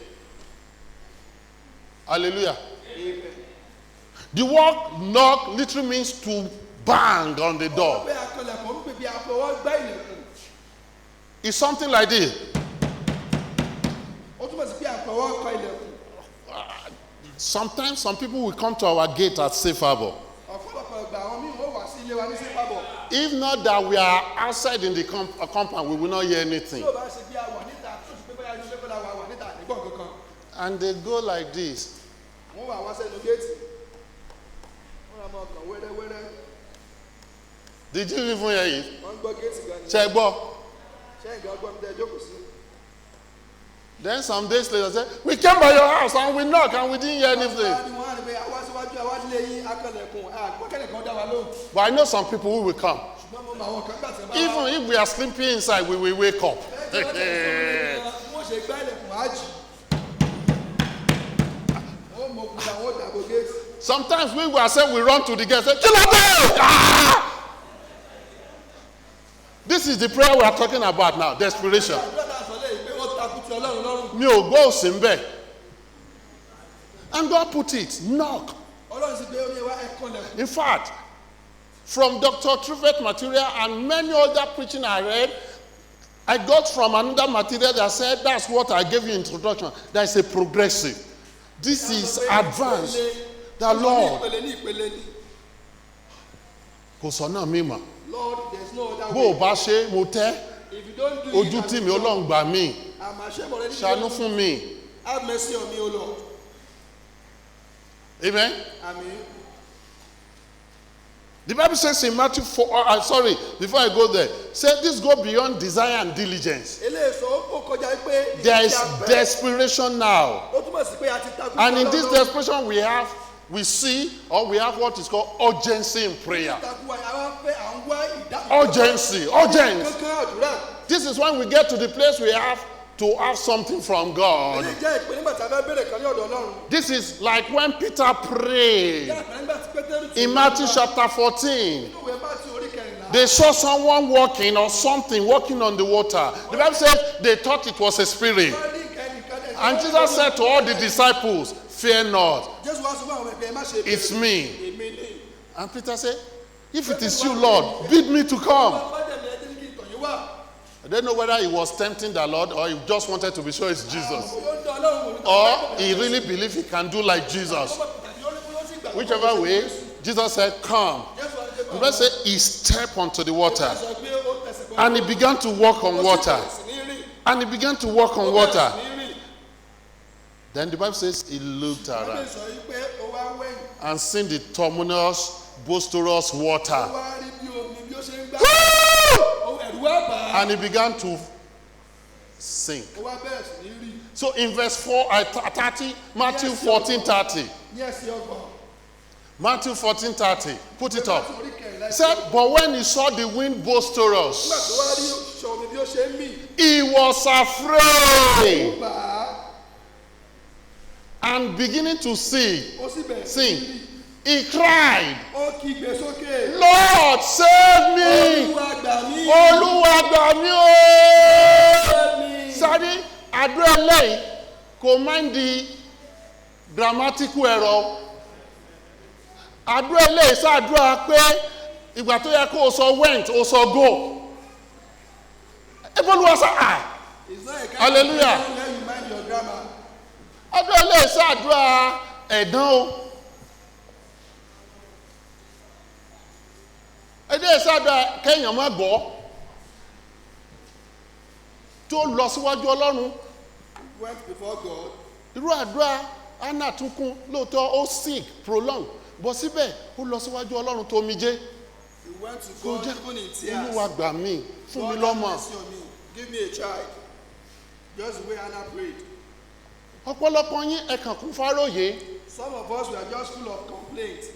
Hallelujah. Amen. The word knock literally means to bang on the door. It's something like this. Sometimes some people will come to our gate at Safe Harbor. If not that we are outside in the compound, we will not hear anything. And they go like this. Did you even hear it? Check. Then some days later, say, we came by your house and we knocked and we didn't hear anything. But I know some people who will come. Even if we are sleeping inside, we will wake up. Sometimes we will say we run to the gate and say, ah! This is the prayer we are talking about now, desperation. Mi ò gbọ́ òsì ń bẹ̀. And God put it, knock. In fact, from Dr. Truffet material and many other preaching I read, I got from another material that said that's what I gave you introduction. That is a progressive. This is advanced. The Lord. Kò sọ́nà mímọ́. Bó o bá ṣe mo tẹ́. Ojú tì mí Ọlọ́run gbà mí. Ṣàánú fún mi. Have mercy on me, O Lord. Amen. Amen. The Bible says in Matthew 4, before I go there, say this go beyond desire and diligence. There is desperation now. And in this desperation we have what is called urgency in prayer. Urgency. This is when we get to the place we have to have something from God. This is like when Peter prayed in Matthew chapter 14. They saw someone walking or something walking on the water. The Bible says they thought it was a spirit. And Jesus said to all the disciples, fear not, it's me. And Peter said, if it is you, Lord, bid me to come. I don't know whether he was tempting the Lord or he just wanted to be sure it's Jesus. Or he really believed he can do like Jesus. Whichever way, Jesus said, come. The Bible said he stepped onto the water. And he began to walk on water. Then the Bible says he looked around and seen the tumultuous, boisterous water. And he began to sink. So in verse 30, Matthew 14:30. Matthew 14:30. Put it up. It said, but when he saw the wind boisterous, he was afraid. And beginning to sing, he cried, Lord, save me! Olúwa gbà mí o! Sorry, àdúrà lẹ́yìn kò mind the grammatical error. Àdúrà lẹ́yìn ṣàdúrà pé ìgbà tó yẹ kó o sọ went, o sọ go. Everyone was hallelujah. Àdúrà lẹ́yìn ṣàdúrà ẹ̀dán o. Ẹdẹ sábà kẹ́yàn má gbọ́ tó lọ síwájú Ọlọ́run. Went before God. Irú àdúrà Anna tún kún lóòótọ́ ó sick prolong bọ́ síbẹ̀ ó lọ síwájú Ọlọ́run tó omijé. He went to God even in tears. Olúwa gbà mí fún mi lọ́mọ. Give me a child. Just the way Anna prayed. Ọ̀pọ̀lọpọ̀ yín ẹ̀kàn kún fáróyé. Some of us were just full of complaints.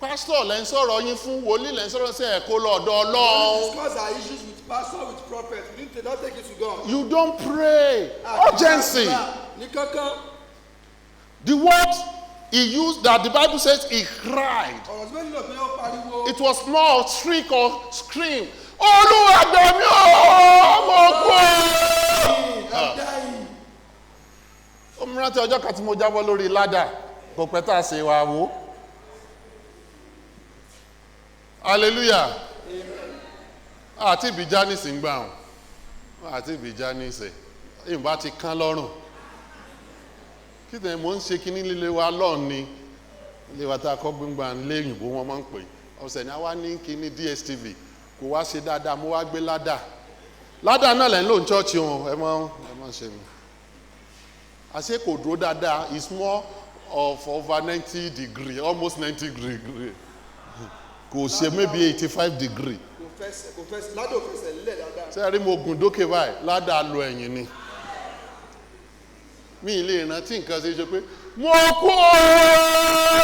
Pastor lẹ́ ń sọ̀rọ̀ yín fún wòlíì lẹ́ ń sọ̀rọ̀ sí ẹ̀kọ́ lọ́dọ̀ Ọlọ́run. We discuss our issues with pastor, with prophet. We need to not take it to God. You don't pray. Urgency. The word he used that the Bible says he cried. It was more of shriek or scream. Olúwa gbà mí o, mo kú. Ó mú rántí ọjọ́ kan tí mo jábọ́ lórí ládà kò pẹ́ tá a ṣe wá wò. Hallelujah. Àti ìbíjá nísìn gbà hàn. Àti ìbíjá nísìn. Ìbá ti kán lọ́rùn. Kí tẹ̀ mò ń ṣe kíní líle wa lọ́ọ̀ ni. Ilé wa tá a kọ́ gbígbà ń lé òyìnbó wọn máa ń pè. Ọ̀sẹ̀ ni a wá ní kíní DSTV. Kò wá ṣe dáadáa, mo wá gbé ládà. Ládà náà lẹ́ ń lò ní chọ́ọ̀chì wọn. Ẹ má ṣe mi. Àṣé kò dúró dáadáa. It's more of over 90 degree, almost 90 degree. Kò ṣe maybe 85 degree. Ṣé rí mo gùn dókè báyìí ládàá lo ẹ̀yìn ni. Mi ì lè rántí nǹkan ṣe pé mo kú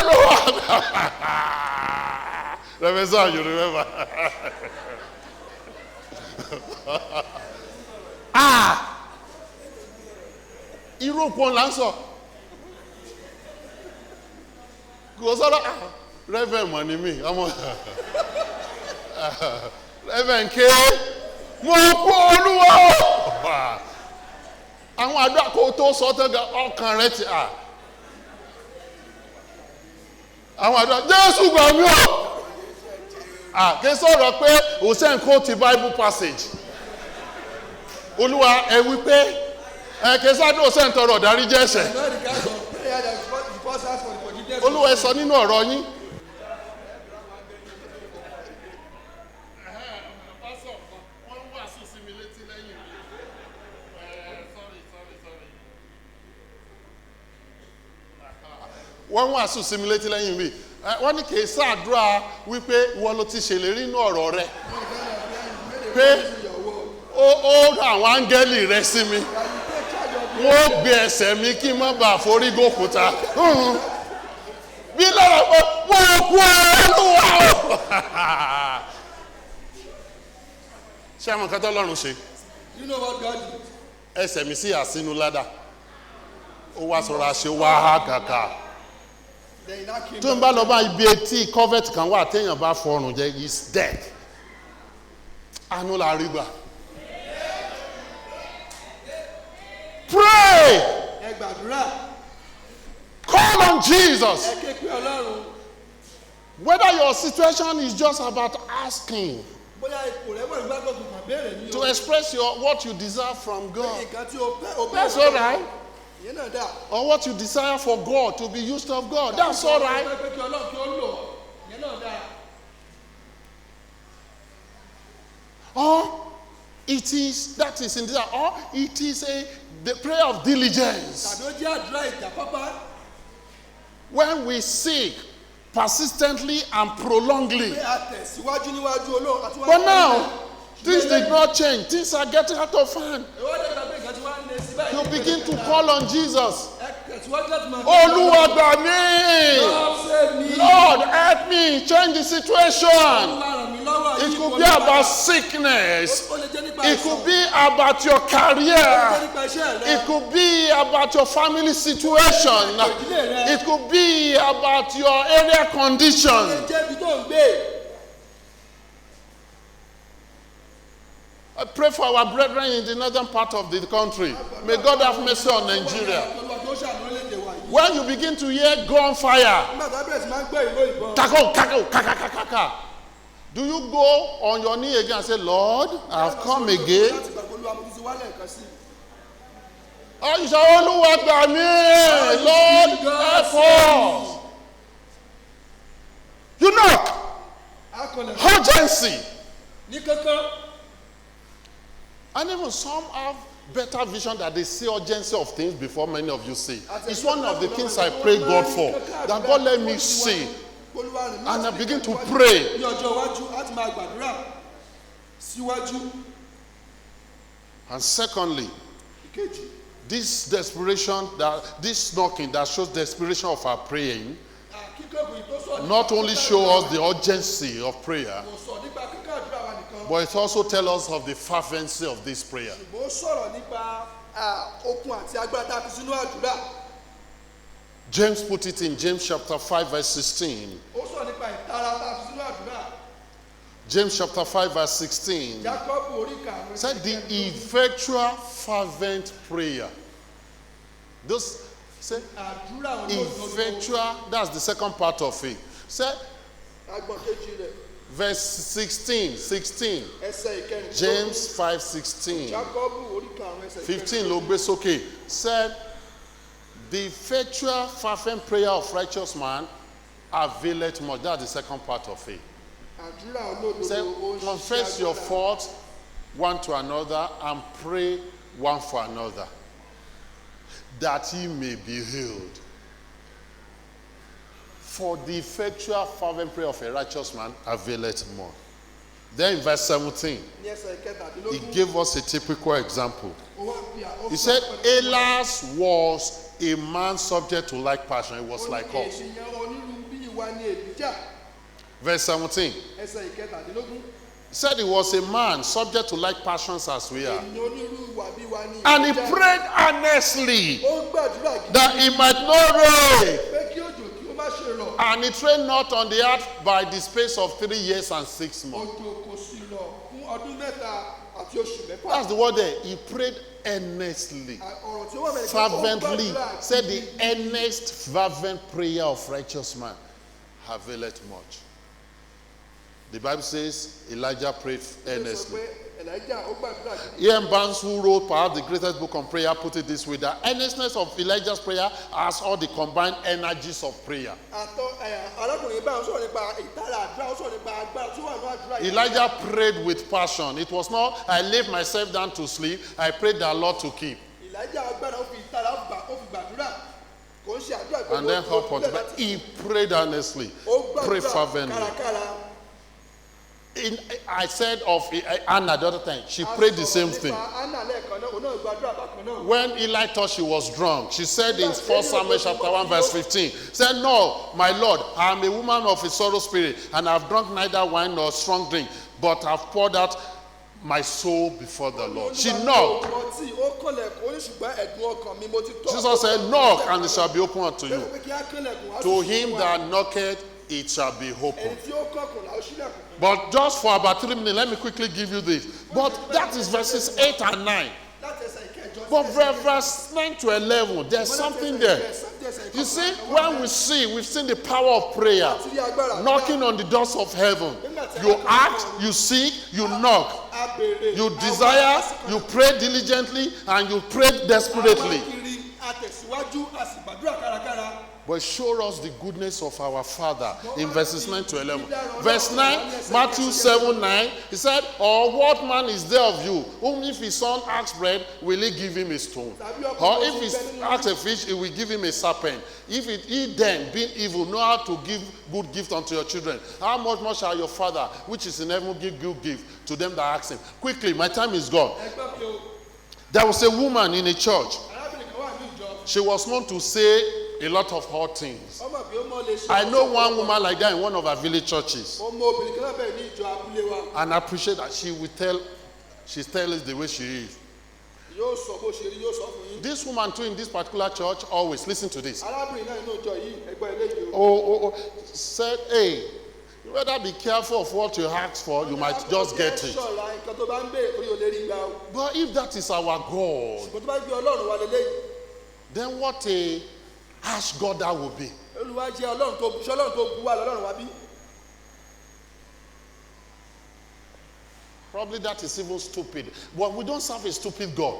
lọ́wọ́. Professor, you remember? Irú kan là ń sọ. Kò sọ́dọ̀ Reverend mọ̀ ni mí, ọmọ Reverend ké mo kú Olúwa. Àwọn àdúrà kó tó sọ tẹ́gà ọkàn rẹ̀ ti àwọn àdúrà Jésù gbà mí o. Kí sọ̀rọ̀ pé Hussein quote the Bible passage. Olúwa ẹ wí pé kí sádùn Hussein tọrọ ìdáríjì ẹ̀ṣẹ̀. Olúwa ẹ sọ nínú ọ̀rọ̀ yín. Wọ́n wàásù sí mi létí lẹ́yìn mi. Wọ́n ní kì í ṣàdúrà wípé ìwọ ló ti ṣèlérí inú ọ̀rọ̀ rẹ̀ pé ó rà àwọn áńgẹ́lì rẹ̀ sí mi. Wọ́n gbé ẹsẹ̀ mi kí n má bàa forí gòkúta. Bí lọ́rọ̀ pé wọ́n kú Olúwa o. Ṣé àwọn kan tó lọ́rùn ṣe? You know what God did? Ẹsẹ̀ mi sí àsínú ládà. Ó wá sọ̀rọ̀ àṣẹ wá há kàkà. Then that came Tó ń bá lọ bá ibi etí covert kan wà téèyàn bá fọrùn jẹ is dead. Àánú la rí gbà. Pray. ẹ gbàdúrà. Call on Jesus. Ẹ ké pe Ọlọ́run. Whether your situation is just about asking Bóyá ipò rẹ̀ wọ̀ nígbà tó kàn béèrè ní o. to express what you desire from God. Nǹkan tí o fẹ́ o That's all right. Ìyẹn náà dà. Or what you desire for God to be used of God. That's all right. Pé kí Ọlọ́run kí ó lò. Ìyẹn náà dà. Or it is, that is in desire. Or it is the prayer of diligence. Tàbí ó jẹ́ àdúrà ìjà pápá. When we seek persistently and prolongly. Pé a tẹ̀síwájú níwájú Ọlọ́run àti wájú. But now, things did not change. Things are getting out of hand. Ìwọ́n dẹ̀ gbàgbé nǹkan tí wọ́n á lé sí báyìí. You begin to call on Jesus. Ẹ tẹ̀síwájú láti máa. Olúwa gbà mí. Lord save me. Lord help me change the situation. Olúwa ràn mí lọ́wọ́. It could be about sickness. Ó lè jẹ́ nípa It could be about your Ó lè jẹ́ career. nípa iṣẹ́ rẹ. It could be about your family situation. It could be about your area Ó lè condition. jẹ́ ibi tó ń gbé. I pray for our brethren in the northern part of the country. May God have mercy on Nigeria. Olúwa tó ṣàánú orílẹ̀-èdè wa yìí. When you begin to hear gunfire, Nígbà tó bẹ̀rẹ̀ sí máa ń gbé ìró ìbọn. kako, kako, kakakaka, do you go on your knee again and say, Lord, I've come again? Láti gbàgbọ́ Olúwa mo ti wálẹ̀ nǹkan sí. Or you say, Olúwa gbà mí, Lord, help us. You knock. Akọlẹ̀ Urgency. ní kankan. And even some have better vision that they see urgency of things before many of you see. It's one of the things I pray God for. That God let me see. And I begin to pray. Ní ọjọ́ iwájú, á ti máa gbàdúrà síwájú. And secondly, Ìkejì. this desperation, this knocking that shows desperation of our praying, Kíkọ́ ìbò tó sọ. not only show us the urgency of prayer, Kò sọ nípa kíkọ́ àdúrà wa nìkan. but it also tells us of the fervency of this prayer. Ṣùgbọ́n ó sọ̀rọ̀ nípa okun àti agbára tá a fi sínú àdúrà. James put it in James chapter 5 verse 16. Ó sọ̀rọ̀ nípa ìtara tá a fi sínú àdúrà. James chapter 5 verse 16. Jákọ́bù orí karùn-ún. Said the effectual fervent prayer. Those say Àdúrà effectual, that's the second part of it. Say Agbọ̀n kejì rẹ̀. verse 16. Ẹsẹ̀ ìkẹrin. James 5:16. Jákọ́bù orí karùn-ún ẹsẹ̀ ìkẹrin. 15 ló gbé sókè. Said the effectual fervent prayer of righteous man availeth much. That's the second part of it. Àdúrà olódodo Say ó ń ṣiṣẹ́ confess your agbára. faults one to another and pray one for another, that he may be healed. For the effectual fervent prayer of a righteous man availeth more. Then in verse 17, Ní ẹsẹ̀ ìkẹtàdínlógún. he gave us a typical example. Ó wá fi He said, Elas was a man subject to like passion. It was like us. Ènìyàn onírúurú bí ìwà ni Èlíjà. Verse 17, Ẹsẹ̀ ìkẹtàdínlógún. he said he was a man subject to like passions as we are. Ènìyàn onírúurú ìwà bí ìwà ni And he Èlíjà. prayed earnestly Ó ń gbàdúrà gidi. that he might not rain. Pé kí òjò kí ó má ṣe rọ̀. And it rained not on the earth by the space of 3 years and 6 months. Òjò kò sì rọ̀ fún ọdún mẹ́ta àti oṣù mẹ́fà. That's the word there. He prayed earnestly, Ọ̀rọ̀ tí ó wà bẹ̀rẹ̀ pé ó ń fervently. gbàdúrà Said the gidi. earnest, fervent prayer of righteous man availeth much. The Bible says Elijah prayed Ó sọ earnestly. pé Elijah ó gbàdúrà gidi. Ian Barnes, who wrote perhaps the greatest book on prayer, put it this way: the earnestness of Elijah's prayer has all the combined energies of prayer. Arákùnrin báyìí ó sọ̀rọ̀ nípa ìtara àdúrà, ó sọ̀rọ̀ nípa agbára tó wà ní àdúrà yìí. Elijah prayed with passion. It was not, I laid myself down to sleep, I prayed the Lord to keep. Elijah agbára ó fi ìtara ó fi gbàdúrà. Kò ń And then up on the he prayed earnestly, prayed fervently. I said of Anna the other time, she prayed the same thing. When Eli thought she was drunk, she said in 1 Samuel chapter 1 verse 15, said, "No, my Lord, I am a woman of a sorrow spirit, and I have drunk neither wine nor strong drink, but I have poured out my soul before the Lord." She knocked. Jesus said, "Knock, and it shall be opened unto you. To him that knocketh, it shall be opened." But just for about 3 minutes, let me quickly give you this. But that is verses 8 and 9. But verse 9 to 11, there's something there. You see, when we've seen the power of prayer knocking on the doors of heaven. You ask, you seek, you knock. You desire, you pray diligently, and you pray desperately. But show us the goodness of our Father in verses 9 to 11. Verse 9, Matthew 7:9, he said, "Or what man is there of you, whom if his son asks bread, will he give him a stone? Or if he asks a fish, he will give him a serpent? If he then, being evil, know how to give good gift unto your children, how much more shall your Father, which is in heaven, give good gift to them that ask him?" Quickly, my time is gone. There was a woman in a church. She was known to say a lot of hot things. I know one woman like that in one of our village churches. And I appreciate that she tells us the way she is. This woman too in this particular church always, listen to this. Said, "Hey, you better be careful of what you ask for, you might just get it." But if that is our God, then what a harsh God that will be. Probably that is even stupid. But we don't serve a stupid God.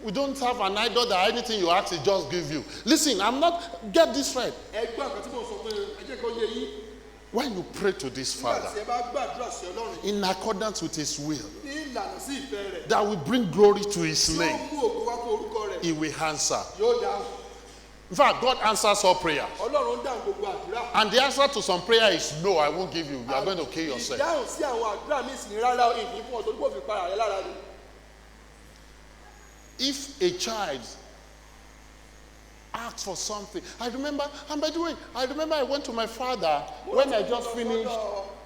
We don't have an idol that anything you ask, he just give you. Listen, get this right. When you pray to this Father, in accordance with his will, that will bring glory to his name, he will answer. In fact, God answers all prayers. And the answer to some prayer is no, I won't give you. You are going to kill yourself. If a child asks for something, I remember, and by the way, I went to my father when I just finished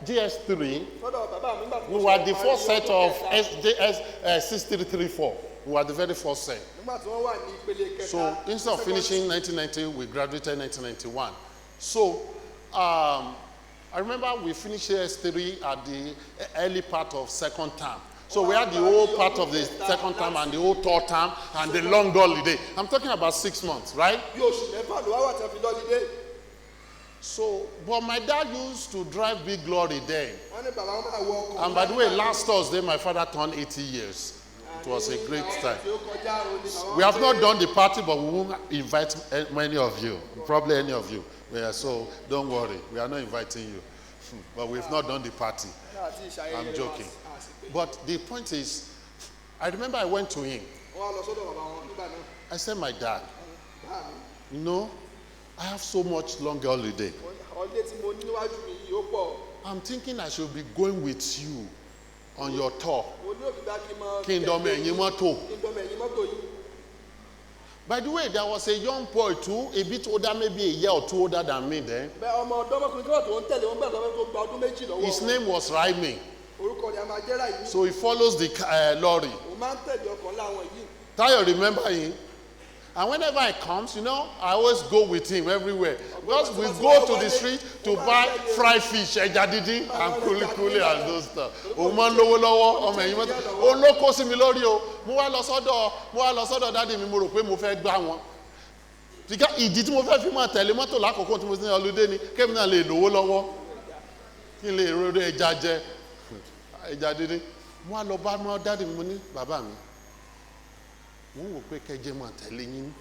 GS3. We were the first set of SJS 6334. We were the very first set. So instead of finishing 1990, we graduated 1991. So I remember we finished GS3 at the early part of second term. So we had the whole part of the second term and the whole third term and the long holiday. I'm talking about 6 months, right? So, but my dad used to drive Big Glory then. And by the way, last Thursday, my father turned 80 years. It was a great time. We have not done the party, but we won't invite many of you. Probably any of you. Yeah, so don't worry. We are not inviting you. But we've not done the party. I'm joking. But the point is, I remember I went to him. I said, "My dad, you know, I have so much long holiday. I'm thinking I should be going with you on your tour. Kingdom Enyimato." By the way, there was a young boy too, a bit older, maybe a year or two older than me then. His name was Raimi. So he follows the lorry. Tayo, remember him? And whenever he comes, you know, I always go with him everywhere. Because we go to the street to buy fried fish, ejadidi, and kuli and those stuff. Oman lowo lowo, ọmọ ẹ̀yin mọ́tò. Ó ló kó sí mi lórí o. Mo wá lọ sọ́dọ̀ dáàdi mi, mo rò pé mo fẹ́ gbá wọn. Ìdí tí mo fẹ́ fi máa tẹ̀lé mọ́tò lákòókò tí mo ti ní ọlọ́dẹ ni kémi náà lè lówó lọ́wọ́. Kí n lè ròdó ẹja jẹ. Ejadidi. Mo wá lọ bá dáàdi mi, mo ní bàbá mi. Wọ́n wò pé kẹjẹ máa tẹ̀lé yín,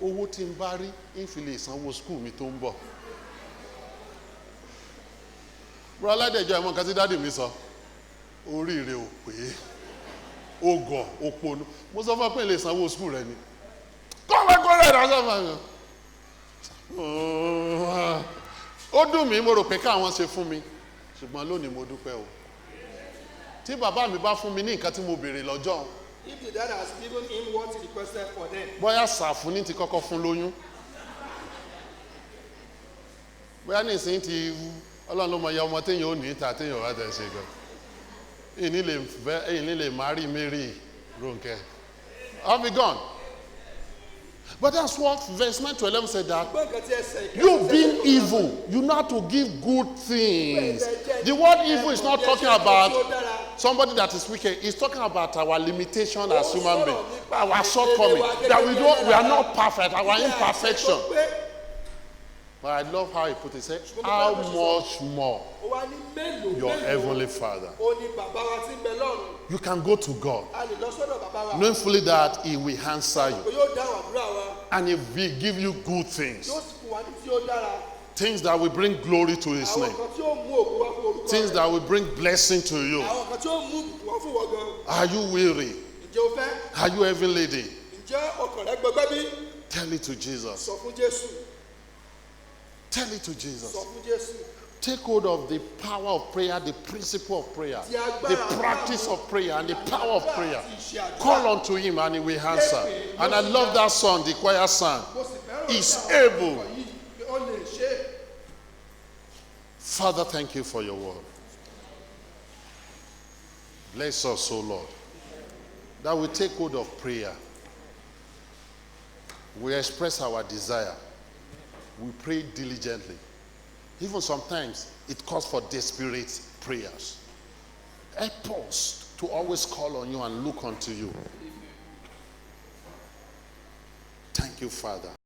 owó tí ń bá rí ń fi lè sanwó skul mi tó ń bọ̀. Bùrọ̀ aládẹ̀jọ́ ẹ̀mọ́ kan tí dáàdì mi sọ, oríire ò pé, ogọ̀ òpònú, mo sọ fún pé lè sanwó skul rẹ ni. Kọ́lẹ́kọ́lẹ́ Ó dùn mí, mo rò pé káwọn ṣe fún mi. Ṣùgbọ́n lónìí mo dúpẹ́ o. Tí bàbá mi bá fún mi ní nǹkan tí mo béèrè lọ́jọ́. If the dad has given him what he requested for them. Bóyá Sàfúní ti kọ́kọ́ fún lóyún. Bóyá nísìnyí ti Ọlọ́run ló mọ iye ọmọ téèyàn ò ní ìta téèyàn wá tẹ̀ ṣe gan. Èyí lè marry Mary Ronke. I'll be gone. But that's what verse 9 to 11 said, that you being evil, you know how to give good things. The word evil is not talking about somebody that is wicked. It's talking about our limitation as human beings, our shortcoming, that we are not perfect, our imperfection. But I love how he put it. He said, how much more your heavenly Father. You can go to God, knowing fully that he will answer you. And he will give you good things. Things that will bring glory to his name. Things that will bring blessing to you. Are you weary? Are you heavy laden? Tell it to Jesus. Tell it to Jesus. Take hold of the power of prayer, the principle of prayer, the practice of prayer, and the power of prayer. Call unto him and he will answer. And I love that song, the choir sang. He's able. Father, thank you for your word. Bless us, O Lord, that we take hold of prayer. We express our desire. We pray diligently. Even sometimes it calls for desperate prayers. Help us to always call on you and look unto you. Thank you, Father.